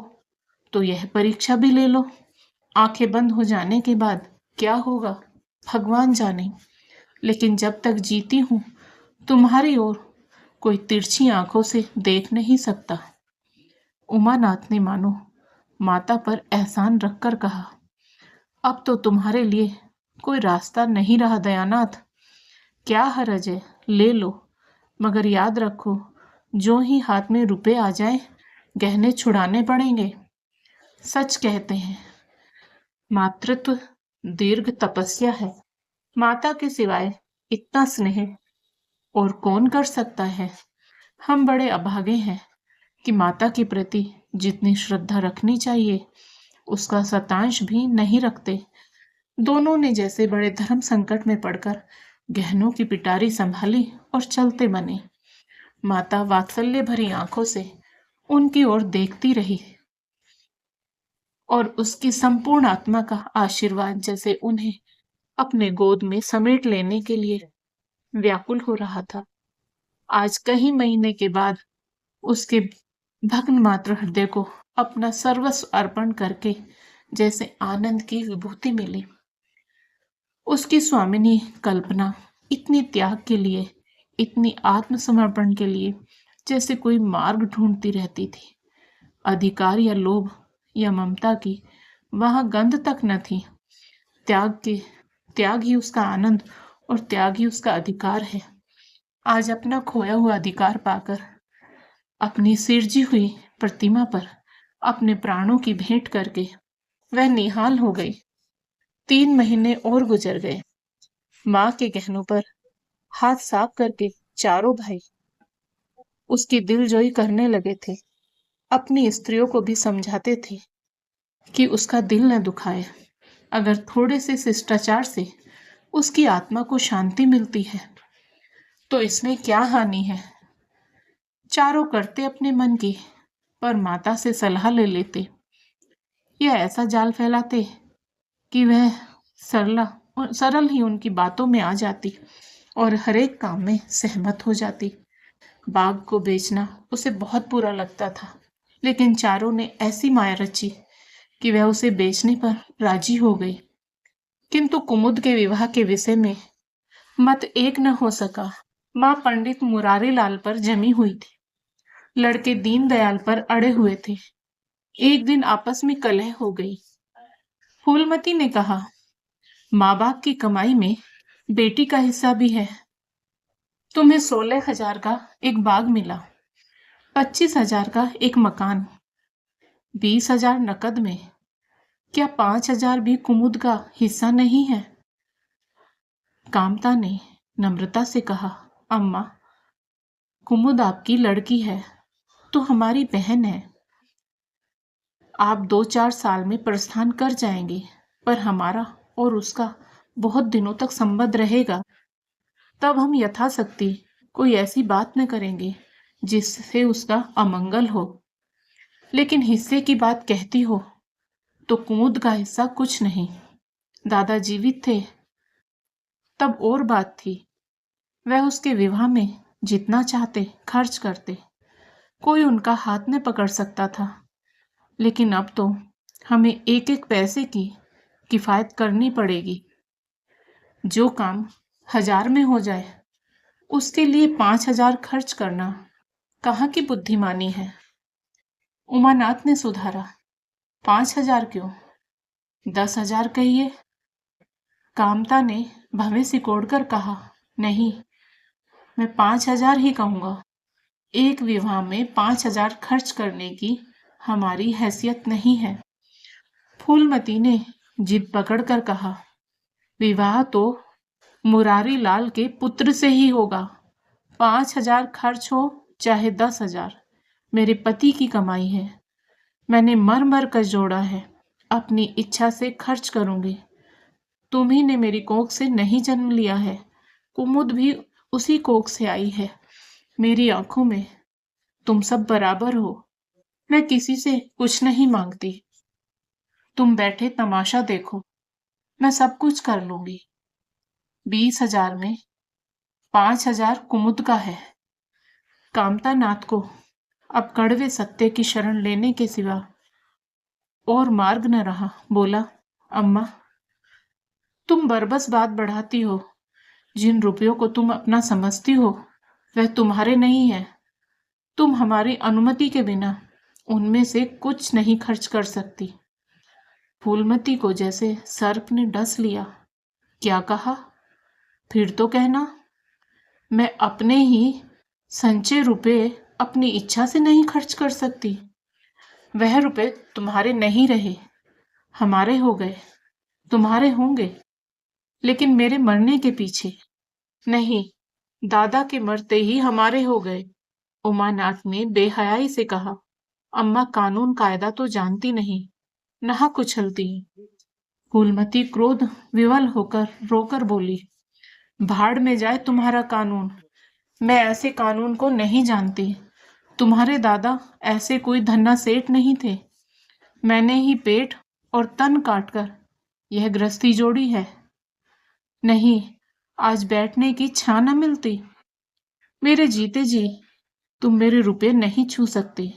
तो यह परीक्षा भी ले लो। आंखें बंद हो जाने के बाद क्या होगा भगवान जाने, लेकिन जब तक जीती हूं तुम्हारी ओर कोई तिरछी आंखों से देख नहीं सकता। उमानाथ ने मानो माता पर एहसान रखकर कहा, अब तो तुम्हारे लिए कोई रास्ता नहीं रहा दयानाथ। क्या हरज है, ले लो, मगर याद रखो, जो ही हाथ में रुपए आ जाए गहने छुड़ाने पड़ेंगे। सच कहते हैं, मातृत्व दीर्घ तपस्या है। माता के सिवाय इतना स्नेह और कौन कर सकता है? हम बड़े अभागे हैं कि माता के प्रति जितनी श्रद्धा रखनी चाहिए उसका शतांश भी नहीं रखते। दोनों ने जैसे बड़े धर्म संकट में पड़कर गहनों की पिटारी संभाली और चलते बने। माता वात्सल्य भरी आंखों से उनकी ओर देखती रही और उसकी संपूर्ण आत्मा का आशीर्वाद जैसे उन्हें अपने गोद में समेट लेने के लिए व्याकुल हो रहा था। आज कई महीने के बाद उसके भग्न मात्र हृदय को अपना सर्वस्व अर्पण करके जैसे आनंद की विभूति मिली। उसकी स्वामिनी कल्पना इतनी त्याग के लिए, इतनी आत्मसमर्पण के लिए जैसे कोई मार्ग ढूंढती रहती थी। अधिकार या लोभ या ममता की वहां गंध तक न थी। त्याग ही उसका आनंद और त्याग ही उसका अधिकार है। आज अपना खोया हुआ अधिकार पाकर अपनी सिरजी हुई प्रतिमा पर अपने प्राणों की भेंट करके वह निहाल हो गई। 3 महीने और गुजर गए। माँ के गहनों पर हाथ साफ करके चारों भाई उसकी दिलजोई करने लगे थे। अपनी स्त्रियों को भी समझाते थे कि उसका दिल न दुखाए। अगर थोड़े से शिष्टाचार से उसकी आत्मा को शांति मिलती है तो इसमें क्या हानि है। चारों करते अपने मन की, पर माता से सलाह ले लेते या ऐसा जाल फैलाते कि वह सरल ही उनकी बातों में आ जाती और हर एक काम में सहमत हो जाती। बाग को बेचना उसे बहुत बुरा लगता था, लेकिन चारों ने ऐसी माया रची कि वह उसे बेचने पर राजी हो गई। किंतु कुमुद के विवाह के विषय में मत एक न हो सका। माँ पंडित मुरारी लाल पर जमी हुई थी, लड़के दीनदयाल पर अड़े हुए थे। एक दिन आपस में कलह हो गई। फूलमती ने कहा, माँ बाप की कमाई में बेटी का हिस्सा भी है। तुम्हें 16,000 का एक बाग मिला, 25,000 का एक मकान, 20,000 नकद में। क्या 5,000 भी कुमुद का हिस्सा नहीं है? कामता ने नम्रता से कहा, अम्मा, कुमुद आपकी लड़की है तो हमारी बहन है। आप 2-4 साल में प्रस्थान कर जाएंगे, पर हमारा और उसका बहुत दिनों तक संबंध रहेगा। तब हम यथाशक्ति कोई ऐसी बात न करेंगे जिससे उसका अमंगल हो। लेकिन हिस्से की बात कहती हो तो कुमुद का हिस्सा कुछ नहीं। दादा जीवित थे तब और बात थी, वह उसके विवाह में जितना चाहते खर्च करते, कोई उनका हाथ न पकड़ सकता था। लेकिन अब तो हमें एक एक पैसे की किफायत करनी पड़ेगी। जो काम 1000 में हो जाए उसके लिए 5000 खर्च करना कहाँ की बुद्धिमानी है। उमानाथ ने सुधारा, 5000 क्यों, 10,000 कहिए। कामता ने भवें सिकोड़कर कहा, नहीं, मैं 5000 ही कहूंगा। एक विवाह में 5000 खर्च करने की हमारी हैसियत नहीं है। फूलमती ने जिद पकड़कर कहा, विवाह तो मुरारी लाल के पुत्र से ही होगा। 5000 खर्च हो चाहे 10,000, मेरे पति की कमाई है। मैंने मर मर कर जोड़ा है, अपनी इच्छा से खर्च करूंगी। तुम्ही ने मेरी कोख से नहीं जन्म लिया है, कुमुद भी उसी कोख से आई है। मेरी आंखों में तुम सब बराबर हो। मैं किसी से कुछ नहीं मांगती। तुम बैठे तमाशा देखो, मैं सब कुछ कर लूंगी। 20,000 में 5,000 कुमुद का है। कामता नाथ को अब कड़वे सत्य की शरण लेने के सिवा और मार्ग न रहा। बोला, अम्मा, तुम बरबस बात बढ़ाती हो। जिन रुपयों को तुम अपना समझती हो वह तुम्हारे नहीं है। तुम हमारी अनुमति के बिना उनमें से कुछ नहीं खर्च कर सकती। फूलमती को जैसे सर्प ने डस लिया। क्या कहा? फिर तो कहना। मैं अपने ही संचय रुपए अपनी इच्छा से नहीं खर्च कर सकती। वह रुपए तुम्हारे नहीं रहे, हमारे हो गए। तुम्हारे होंगे, लेकिन मेरे मरने के पीछे नहीं, दादा के मरते ही हमारे हो गए। उमानाथ ने बेहयाई से कहा, अम्मा कानून कायदा तो जानती नहीं, नाहक उछलती। फूलमती क्रोध विवल होकर रोकर बोली, भाड़ में जाए तुम्हारा कानून। मैं ऐसे कानून को नहीं जानती। तुम्हारे दादा ऐसे कोई धन्ना सेठ नहीं थे। मैंने ही पेट और तन काटकर यह गृहस्थी जोड़ी है। नहीं, आज बैठने की छां न मिलती। मेरे जीते जी तुम मेरे रुपए नहीं छू सकती।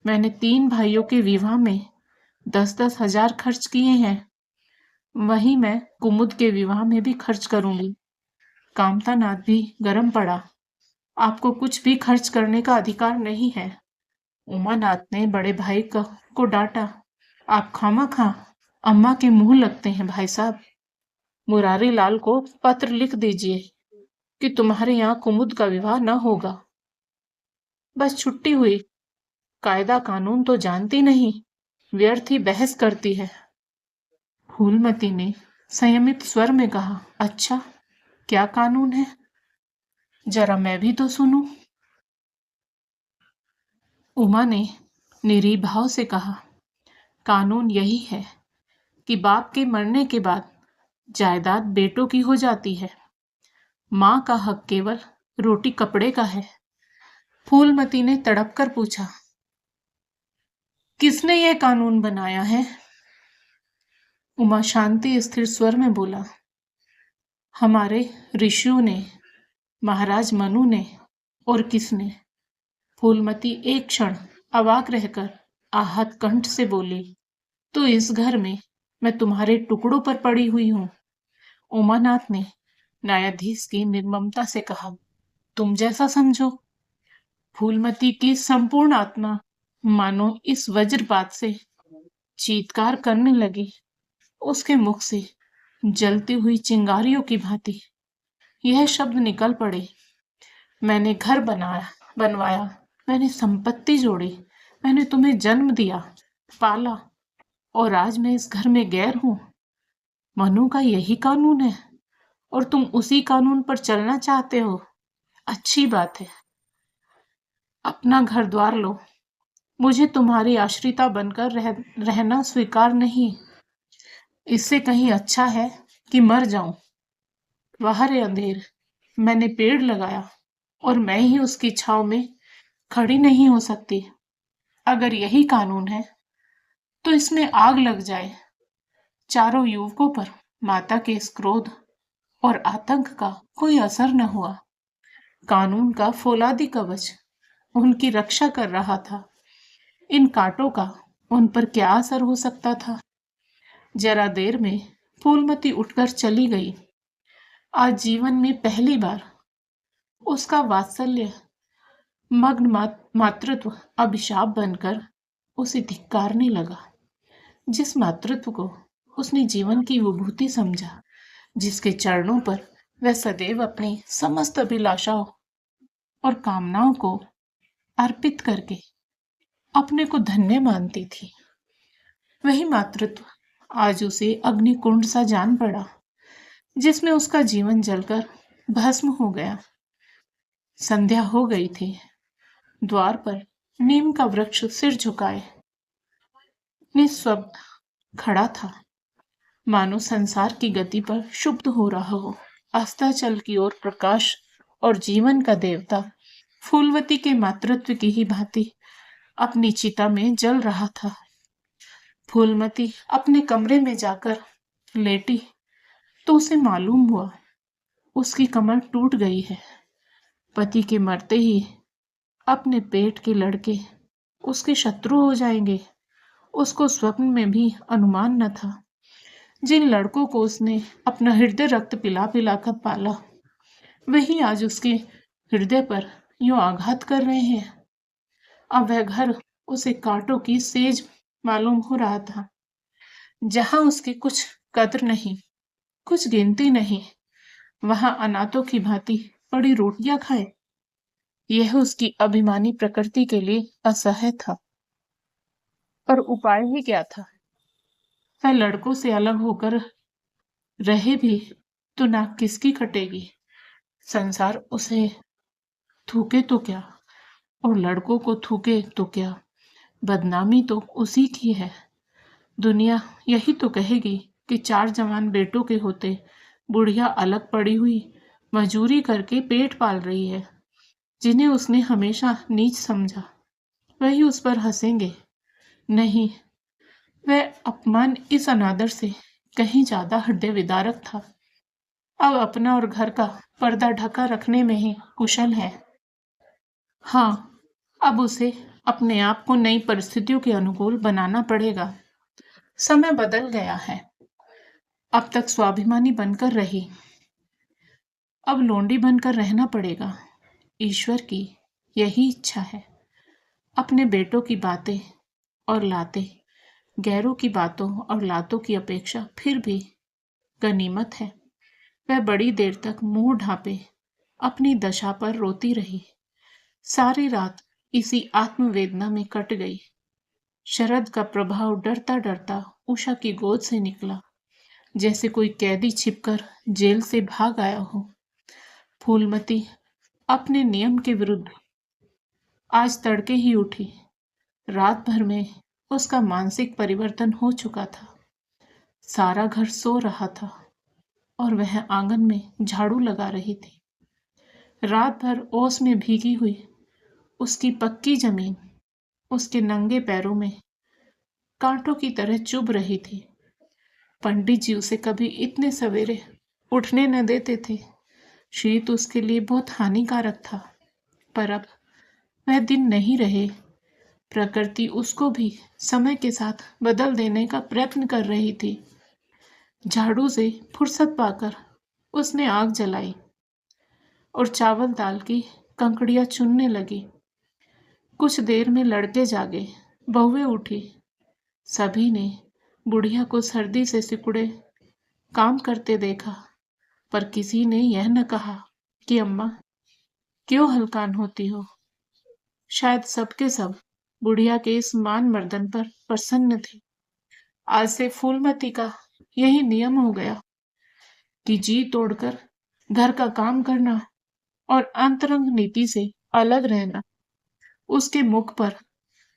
मैंने 3 भाइयों के विवाह में 10-10 हजार खर्च किए हैं। वही मैं कुमुद के विवाह में भी खर्च करूंगी। कामता नाथ भी गर्म पड़ा। आपको कुछ भी खर्च करने का अधिकार नहीं है। उमानाथ ने बड़े भाई को डांटा, आप खामखा अम्मा के मुंह लगते हैं भाई साहब। मुरारी लाल को पत्र लिख दीजिए कि तुम्हारे यहाँ कुमुद का विवाह न होगा। बस छुट्टी हुई। कायदा कानून तो जानती नहीं, व्यर्थ ही बहस करती है। फूलमती ने संयमित स्वर में कहा, अच्छा, क्या कानून है? जरा मैं भी तो सुनूं। उमा ने निरीह भाव से कहा, कानून यही है कि बाप के मरने के बाद जायदाद बेटों की हो जाती है। माँ का हक केवल रोटी कपड़े का है। फूलमती ने तड़प कर पूछा, किसने यह कानून बनाया है? उमा शांति स्थिर स्वर में बोला, हमारे ऋषियों ने, महाराज मनु ने, और किसने? फूलमती एक क्षण अवाक रहकर आहत कंठ से बोली, तो इस घर में मैं तुम्हारे टुकड़ों पर पड़ी हुई हूं। उमानाथ ने न्यायाधीश की निर्ममता से कहा, तुम जैसा समझो। फूलमती की संपूर्ण आत्मा मानो इस वज्रपात से चीत्कार करने लगी। उसके मुख से जलती हुई चिंगारियों की भांति यह शब्द निकल पड़े, मैंने घर बनवाया, मैंने संपत्ति जोड़ी, मैंने तुम्हें जन्म दिया, पाला, और आज मैं इस घर में गैर हूं। मनु का यही कानून है और तुम उसी कानून पर चलना चाहते हो। अच्छी बात है, अपना घर द्वार लो। मुझे तुम्हारी आश्रिता बनकर रहना स्वीकार नहीं। इससे कहीं अच्छा है कि मर जाऊं। वाह रे अंधेर, मैंने पेड़ लगाया और मैं ही उसकी छाव में खड़ी नहीं हो सकती। अगर यही कानून है तो इसमें आग लग जाए। चारों युवकों पर माता के इस क्रोध और आतंक का कोई असर न हुआ। कानून का फौलादी कवच उनकी रक्षा कर रहा था। इन कांटों का उन पर क्या असर हो सकता था? जरा देर में फूलमती उठकर चली गई। आज जीवन में पहली बार उसका वात्सल्य मग्न मातृत्व अभिशाप बनकर उसे धिक्कारने लगा। जिस मातृत्व को उसने जीवन की विभूति समझा, जिसके चरणों पर वह सदैव अपनी समस्त अभिलाषाओं और कामनाओं को अर्पित करके अपने को धन्य मानती थी, वही मातृत्व आज उसे अग्निकुंड सा जान पड़ा, जिसमें उसका जीवन जलकर भस्म हो गया। संध्या हो गई थी। द्वार पर नीम का वृक्ष सिर झुकाए निःशब्द खड़ा था, मानो संसार की गति पर क्षुब्ध हो रहा हो। अस्ताचल की ओर प्रकाश और जीवन का देवता फूलवती के मातृत्व की ही भांति अपनी चिता में जल रहा था। फूलमती अपने कमरे में जाकर लेटी तो उसे मालूम हुआ उसकी कमर टूट गई है। पति के मरते ही अपने पेट के लड़के उसके शत्रु हो जाएंगे, उसको स्वप्न में भी अनुमान न था। जिन लड़कों को उसने अपना हृदय रक्त पिला पिला कर पाला, वही आज उसके हृदय पर यूं आघात कर रहे हैं। अब वह घर उसे कांटों की सेज मालूम हो रहा था, जहां उसकी कुछ कद्र नहीं, कुछ गिनती नहीं, वहां अनाथों की भांति पड़ी रोटियां खाए। यह उसकी अभिमानी प्रकृति के लिए असह्य था। पर उपाय ही क्या था? वह लड़कों से अलग होकर रहे भी तो नाक किसकी कटेगी? संसार उसे थूके तो क्या और लड़कों को थूके तो क्या, बदनामी तो उसी की है। दुनिया यही तो कहेगी कि 4 जवान बेटों के होते बुढ़िया अलग पड़ी हुई मजूरी करके पेट पाल रही है। जिन्हें उसने हमेशा नीच समझा, वही उस पर हंसेंगे। नहीं, वह अपमान इस अनादर से कहीं ज्यादा हृदय विदारक था। अब अपना और घर का पर्दा ढका रखने में ही कुशल है। हाँ, अब उसे अपने आप को नई परिस्थितियों के अनुकूल बनाना पड़ेगा। समय बदल गया है। अब तक स्वाभिमानी बनकर रही, अब लोंडी बनकर रहना पड़ेगा। ईश्वर की यही इच्छा है। अपने बेटों की बातें और लातें गैरों की बातों और लातों की अपेक्षा फिर भी गनीमत है। वह बड़ी देर तक मुंह ढांपे अपनी दशा पर रोती रही। सारी रात इसी आत्मवेदना में कट गई। शरद का प्रभाव डरता डरता उषा की गोद से निकला, जैसे कोई कैदी छिपकर जेल से भाग आया हो। फूलमती अपने नियम के विरुद्ध आज तड़के ही उठी। रात भर में उसका मानसिक परिवर्तन हो चुका था। सारा घर सो रहा था और वह आंगन में झाड़ू लगा रही थी। रात भर ओस में भीगी हुई उसकी पक्की जमीन उसके नंगे पैरों में कांटों की तरह चुभ रही थी। पंडित जी उसे कभी इतने सवेरे उठने न देते थे। शीत उसके लिए बहुत हानिकारक था, पर अब वह दिन नहीं रहे। प्रकृति उसको भी समय के साथ बदल देने का प्रयत्न कर रही थी। झाड़ू से फुर्सत पाकर उसने आग जलाई और चावल दाल की कंकड़ियां चुनने लगी। कुछ देर में लड़के जागे, बहुएं उठी। सभी ने बुढ़िया को सर्दी से सिकुड़े काम करते देखा, पर किसी ने यह न कहा कि अम्मा क्यों हलकान होती हो। शायद सबके सब बुढ़िया के इस मान मर्दन पर प्रसन्न थे। आज से फूलमती का यही नियम हो गया कि जी तोड़कर घर का काम करना और अंतरंग नीति से अलग रहना। उसके मुख पर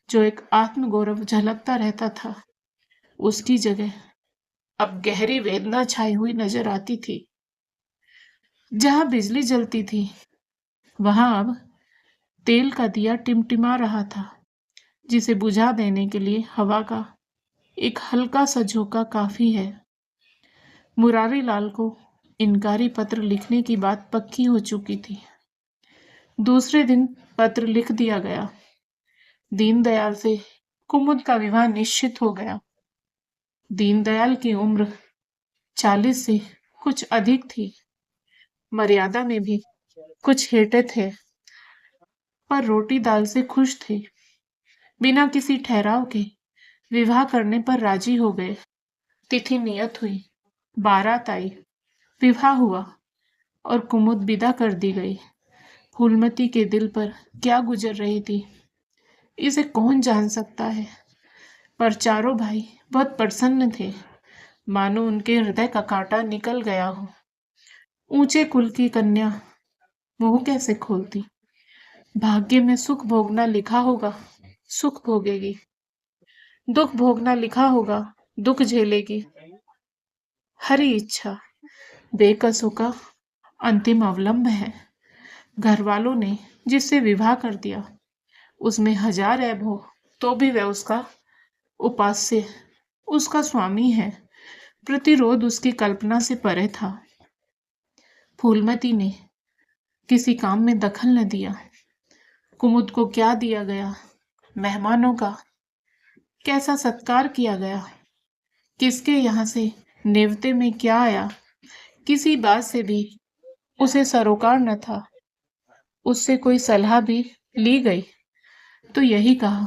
जो एक आत्मगौरव झलकता रहता था, उसकी जगह अब गहरी वेदना छाई हुई नजर आती थी। जहाँ बिजली जलती थी वहां अब तेल का दिया टिमटिमा रहा था, जिसे बुझा देने के लिए हवा का एक हल्का सा झोंका काफी है। मुरारी लाल को इनकारी पत्र लिखने की बात पक्की हो चुकी थी। दूसरे दिन पत्र लिख दिया गया। दीनदयाल से कुमुद का विवाह निश्चित हो गया। दीनदयाल की उम्र 40 से कुछ अधिक थी। मर्यादा में भी कुछ हेठे थे, पर रोटी दाल से खुश थे। बिना किसी ठहराव के विवाह करने पर राजी हो गए। तिथि नियत हुई, बारात आई, विवाह हुआ और कुमुद विदा कर दी गई। फूलमती के दिल पर क्या गुजर रही थी, इसे कौन जान सकता है। पर चारों भाई बहुत प्रसन्न थे, मानो उनके हृदय का कांटा निकल गया हो। ऊंचे कुल की कन्या मुंह कैसे खोलती। भाग्य में सुख भोगना लिखा होगा, सुख भोगेगी। दुख भोगना लिखा होगा, दुख झेलेगी। हरी इच्छा बेकसों का अंतिम अवलंब है। घर वालों ने जिससे विवाह कर दिया, उसमें हजार ऐब हो तो भी वह उसका उपास्य, उसका स्वामी है। प्रतिरोध उसकी कल्पना से परे था। फूलमती ने किसी काम में दखल न दिया। कुमुद को क्या दिया गया, मेहमानों का कैसा सत्कार किया गया, किसके यहाँ से नेवते में क्या आया, किसी बात से भी उसे सरोकार न था। उससे कोई सलाह भी ली गई तो यही कहा,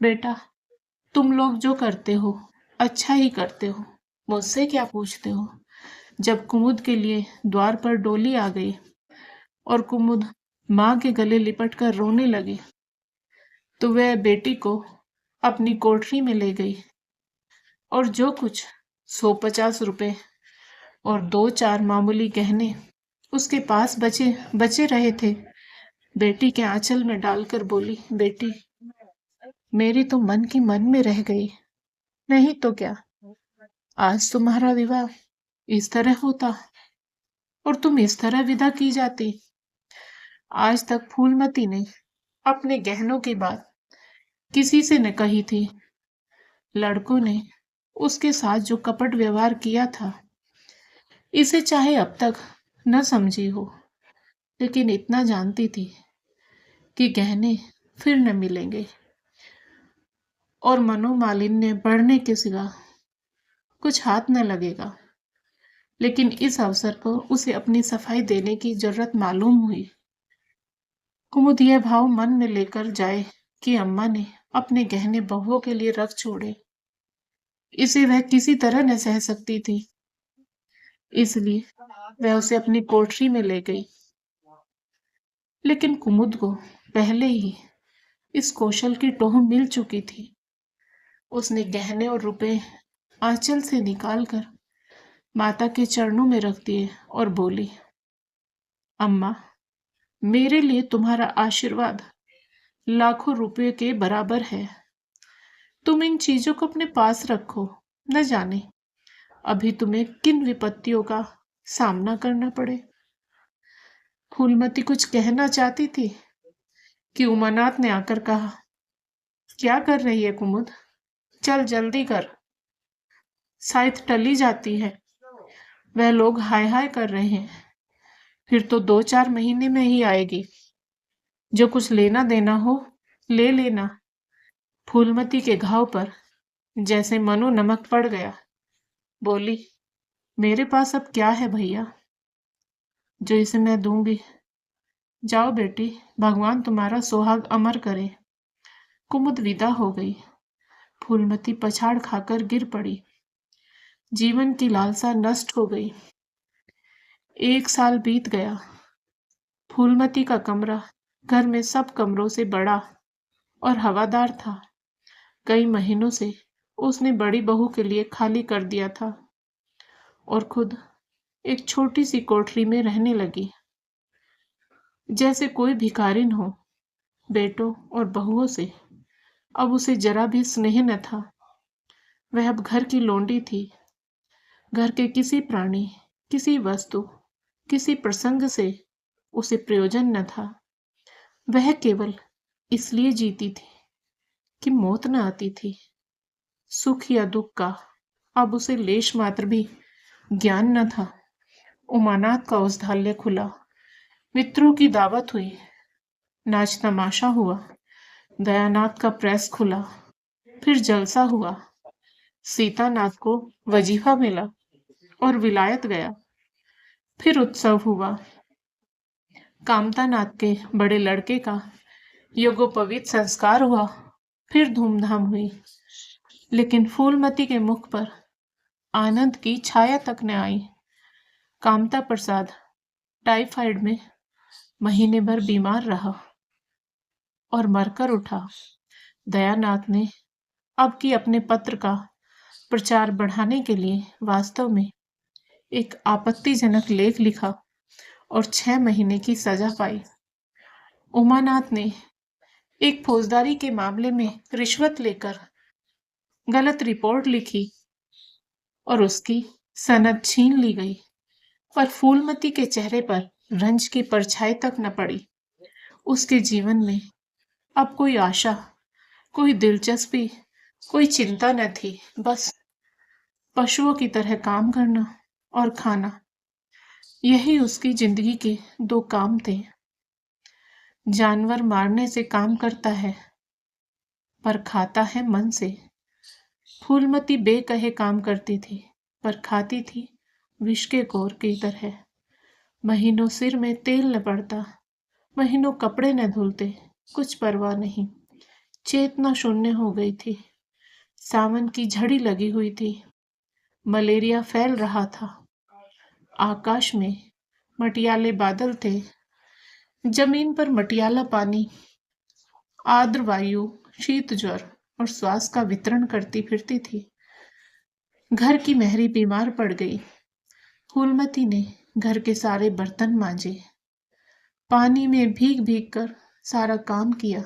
बेटा तुम लोग जो करते हो अच्छा ही करते हो, मुझसे क्या पूछते हो। जब कुमुद के लिए द्वार पर डोली आ गई और कुमुद माँ के गले लिपट कर रोने लगी, तो वह बेटी को अपनी कोठरी में ले गई और जो कुछ 150 रुपए और 2-4 मामूली गहने उसके पास बचे बचे रहे थे, बेटी के आंचल में डालकर बोली, बेटी मेरी तो मन की मन में रह गई, नहीं तो क्या, आज तुम्हारा विवाह इस तरह होता और तुम इस तरह विदा की जाती। आज तक फूलमती ने अपने गहनों की बात किसी से न कही थी। लड़कों ने उसके साथ जो कपट व्यवहार किया था, इसे चाहे अब तक न समझी हो, लेकिन इतना जानती थी कि गहने फिर न मिलेंगे और मनोमालिन्य बढ़ने के सिवा कुछ हाथ न लगेगा। लेकिन इस अवसर पर उसे अपनी सफाई देने की जरूरत मालूम हुई। कुमुद यह भाव मन में लेकर जाए कि अम्मा ने अपने गहने बहुओं के लिए रख छोड़े, इसे वह किसी तरह न सह सकती थी। इसलिए वह उसे अपनी कोठरी में ले गई। लेकिन कुमुद को पहले ही इस कौशल की टोह मिल चुकी थी। उसने गहने और रुपए आंचल से निकालकर माता के चरणों में रख दिए और बोली, अम्मा मेरे लिए तुम्हारा आशीर्वाद लाखों रुपए के बराबर है। तुम इन चीजों को अपने पास रखो, न जाने अभी तुम्हें किन विपत्तियों का सामना करना पड़े। फूलमती कुछ कहना चाहती थी कि उमानाथ ने आकर कहा, क्या कर रही है कुमुद, चल जल्दी कर, शायद टली जाती है। वह लोग हाय हाय कर रहे हैं, फिर तो 2-4 महीने में ही आएगी। जो कुछ लेना देना हो ले लेना। फूलमती के घाव पर जैसे मनो नमक पड़ गया। बोली, मेरे पास अब क्या है भैया जो इसे मैं दूंगी। जाओ बेटी, भगवान तुम्हारा सुहाग अमर करे। कुमुद विदा हो गई। फूलमती पछाड़ खाकर गिर पड़ी। जीवन की लालसा नष्ट हो गई। 1 साल बीत गया। फूलमती का कमरा घर में सब कमरों से बड़ा और हवादार था। कई महीनों से उसने बड़ी बहू के लिए खाली कर दिया था और खुद एक छोटी सी कोठरी में रहने लगी, जैसे कोई भिखारिन हो। बेटों और बहुओं से अब उसे जरा भी स्नेह न था। वह अब घर की लोंडी थी। घर के किसी प्राणी, किसी वस्तु, किसी प्रसंग से उसे प्रयोजन न था। वह केवल इसलिए जीती थी कि मौत न आती थी। सुख या दुख का अब उसे लेश मात्र भी ज्ञान न था। उमानाथ का औषधालय खुला, मित्रों की दावत हुई, नाच तमाशा हुआ। दयानाथ का प्रेस खुला, फिर जलसा हुआ। सीतानाथ को वजीफा मिला और विलायत गया। फिर उत्सव हुआ। कामतानाथ के बड़े लड़के का यज्ञोपवीत संस्कार हुआ। फिर धूमधाम हुई, लेकिन फूलमती के मुख पर आनंद की छाया तक न आई। कामता प्रसाद टाइफाइड में महीने भर बीमार रहा और मरकर उठा। दयानाथ ने अब की अपने पत्र का प्रचार बढ़ाने के लिए वास्तव में एक आपत्तिजनक लेख लिखा और 6 महीने की सजा पाई। उमानाथ ने एक फौजदारी के मामले में रिश्वत लेकर गलत रिपोर्ट लिखी और उसकी सनद छीन ली गई, पर फूलमती के चेहरे पर रंज की परछाई तक न पड़ी। उसके जीवन में अब कोई आशा, कोई दिलचस्पी, कोई चिंता न थी। बस पशुओं की तरह काम करना और खाना, यही उसकी जिंदगी के 2 काम थे। जानवर मारने से काम करता है, पर खाता है मन से। फूलमती बेकहे काम करती थी, पर खाती थी विष के घोर की तरह। महीनों सिर में तेल न पड़ता, महीनों कपड़े न धुलते, कुछ परवाह नहीं। चेतना शून्य हो गई थी। सावन की झड़ी लगी हुई थी। मलेरिया फैल रहा था। आकाश में मटियाले बादल थे। जमीन पर मटियाला पानी आर्द्र वायु शीत ज्वर और श्वास का वितरण करती फिरती थी। घर की मेहरी बीमार पड़ गई। फूलमती ने घर के सारे बर्तन मांजे, पानी में भीग भीग कर सारा काम किया।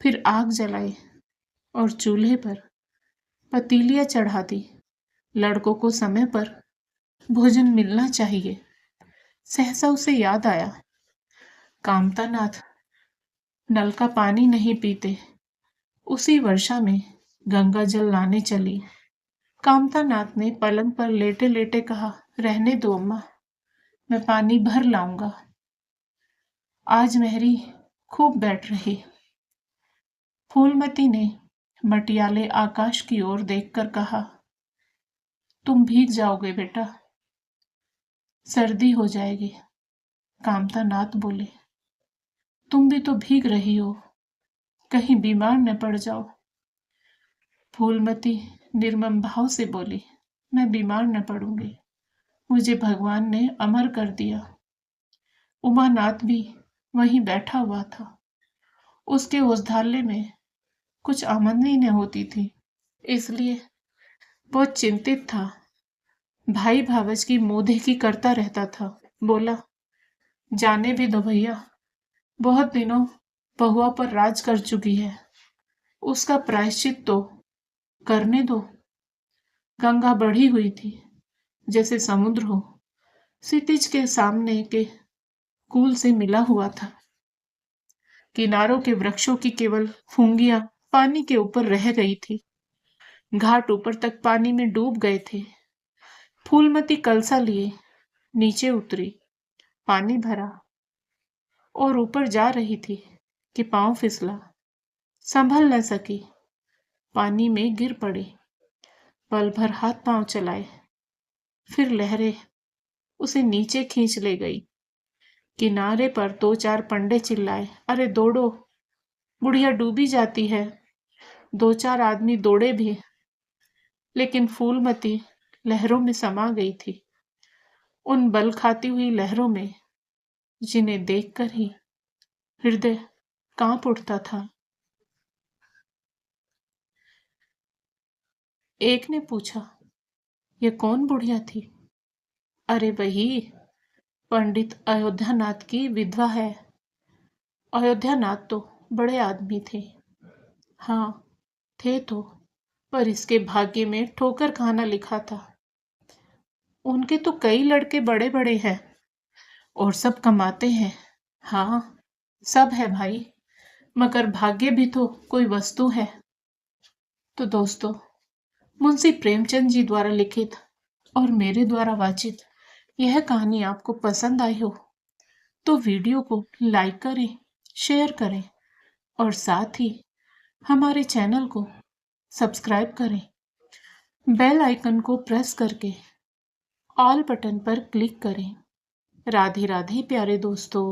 फिर आग जलाई और चूल्हे पर पतीलियां चढ़ा दी। लड़कों को समय पर भोजन मिलना चाहिए। सहसा उसे याद आया, कामतानाथ नल का पानी नहीं पीते। उसी वर्षा में गंगा जल लाने चली। कामतानाथ ने पलंग पर लेटे लेटे कहा, रहने दो अम्मा, मैं पानी भर लाऊंगा। आज मेहरी खूब बैठ रही। फूलमती ने मटियाले आकाश की ओर देखकर कहा, तुम भीग जाओगे बेटा, सर्दी हो जाएगी। कामतानाथ बोले, तुम भी तो भीग रही हो, कहीं बीमार न पड़ जाओ। फूलमती निर्मम भाव से बोली, मैं बीमार न पड़ूंगी, मुझे भगवान ने अमर कर दिया। उमानाथ भी वहीं बैठा हुआ था। उसके औषधालय में कुछ आमदनी न होती थी, इसलिए बहुत चिंतित था। भाई भावज की मुंह देखी करता रहता था। बोला, जाने भी दो भैया, बहुत दिनों बहुआ पर राज कर चुकी है, उसका प्रायश्चित तो करने दो। गंगा बढ़ी हुई थी, जैसे समुद्र हो, क्षितिज के सामने के कूल से मिला हुआ था। किनारों के वृक्षों की केवल फुंगियां पानी के ऊपर रह गई थी। घाट ऊपर तक पानी में डूब गए थे। फूलमती कलसा लिए नीचे उतरी, पानी भरा और ऊपर जा रही थी कि पांव फिसला। संभल न सकी, पानी में गिर पड़ी। पल भर हाथ पांव चलाए, फिर लहरें उसे नीचे खींच ले गई। किनारे पर 2-4 पंडे चिल्लाए, अरे दौड़ो, बुढ़िया डूबी जाती है। 2-4 आदमी दौड़े भी, लेकिन फूलमती लहरों में समा गई थी। उन बल खाती हुई लहरों में, जिन्हें देखकर ही हृदय कांप उठता था। एक ने पूछा, यह कौन बुढ़िया थी? अरे वही पंडित अयोध्यानाथ की विधवा है। अयोध्यानाथ तो बड़े आदमी थे। हाँ थे तो, पर इसके भाग्य में ठोकर खाना लिखा था। उनके तो कई लड़के बड़े बड़े हैं और सब कमाते हैं। हाँ, सब है भाई, मगर भाग्य भी तो कोई वस्तु है। तो दोस्तों, मुंशी प्रेमचंद जी द्वारा लिखित और मेरे द्वारा वाचित यह कहानी आपको पसंद आई हो तो वीडियो को लाइक करें, शेयर करें और साथ ही हमारे चैनल को सब्सक्राइब करें। बेल आइकन को प्रेस करके ऑल बटन पर क्लिक करें। राधे राधे प्यारे दोस्तों।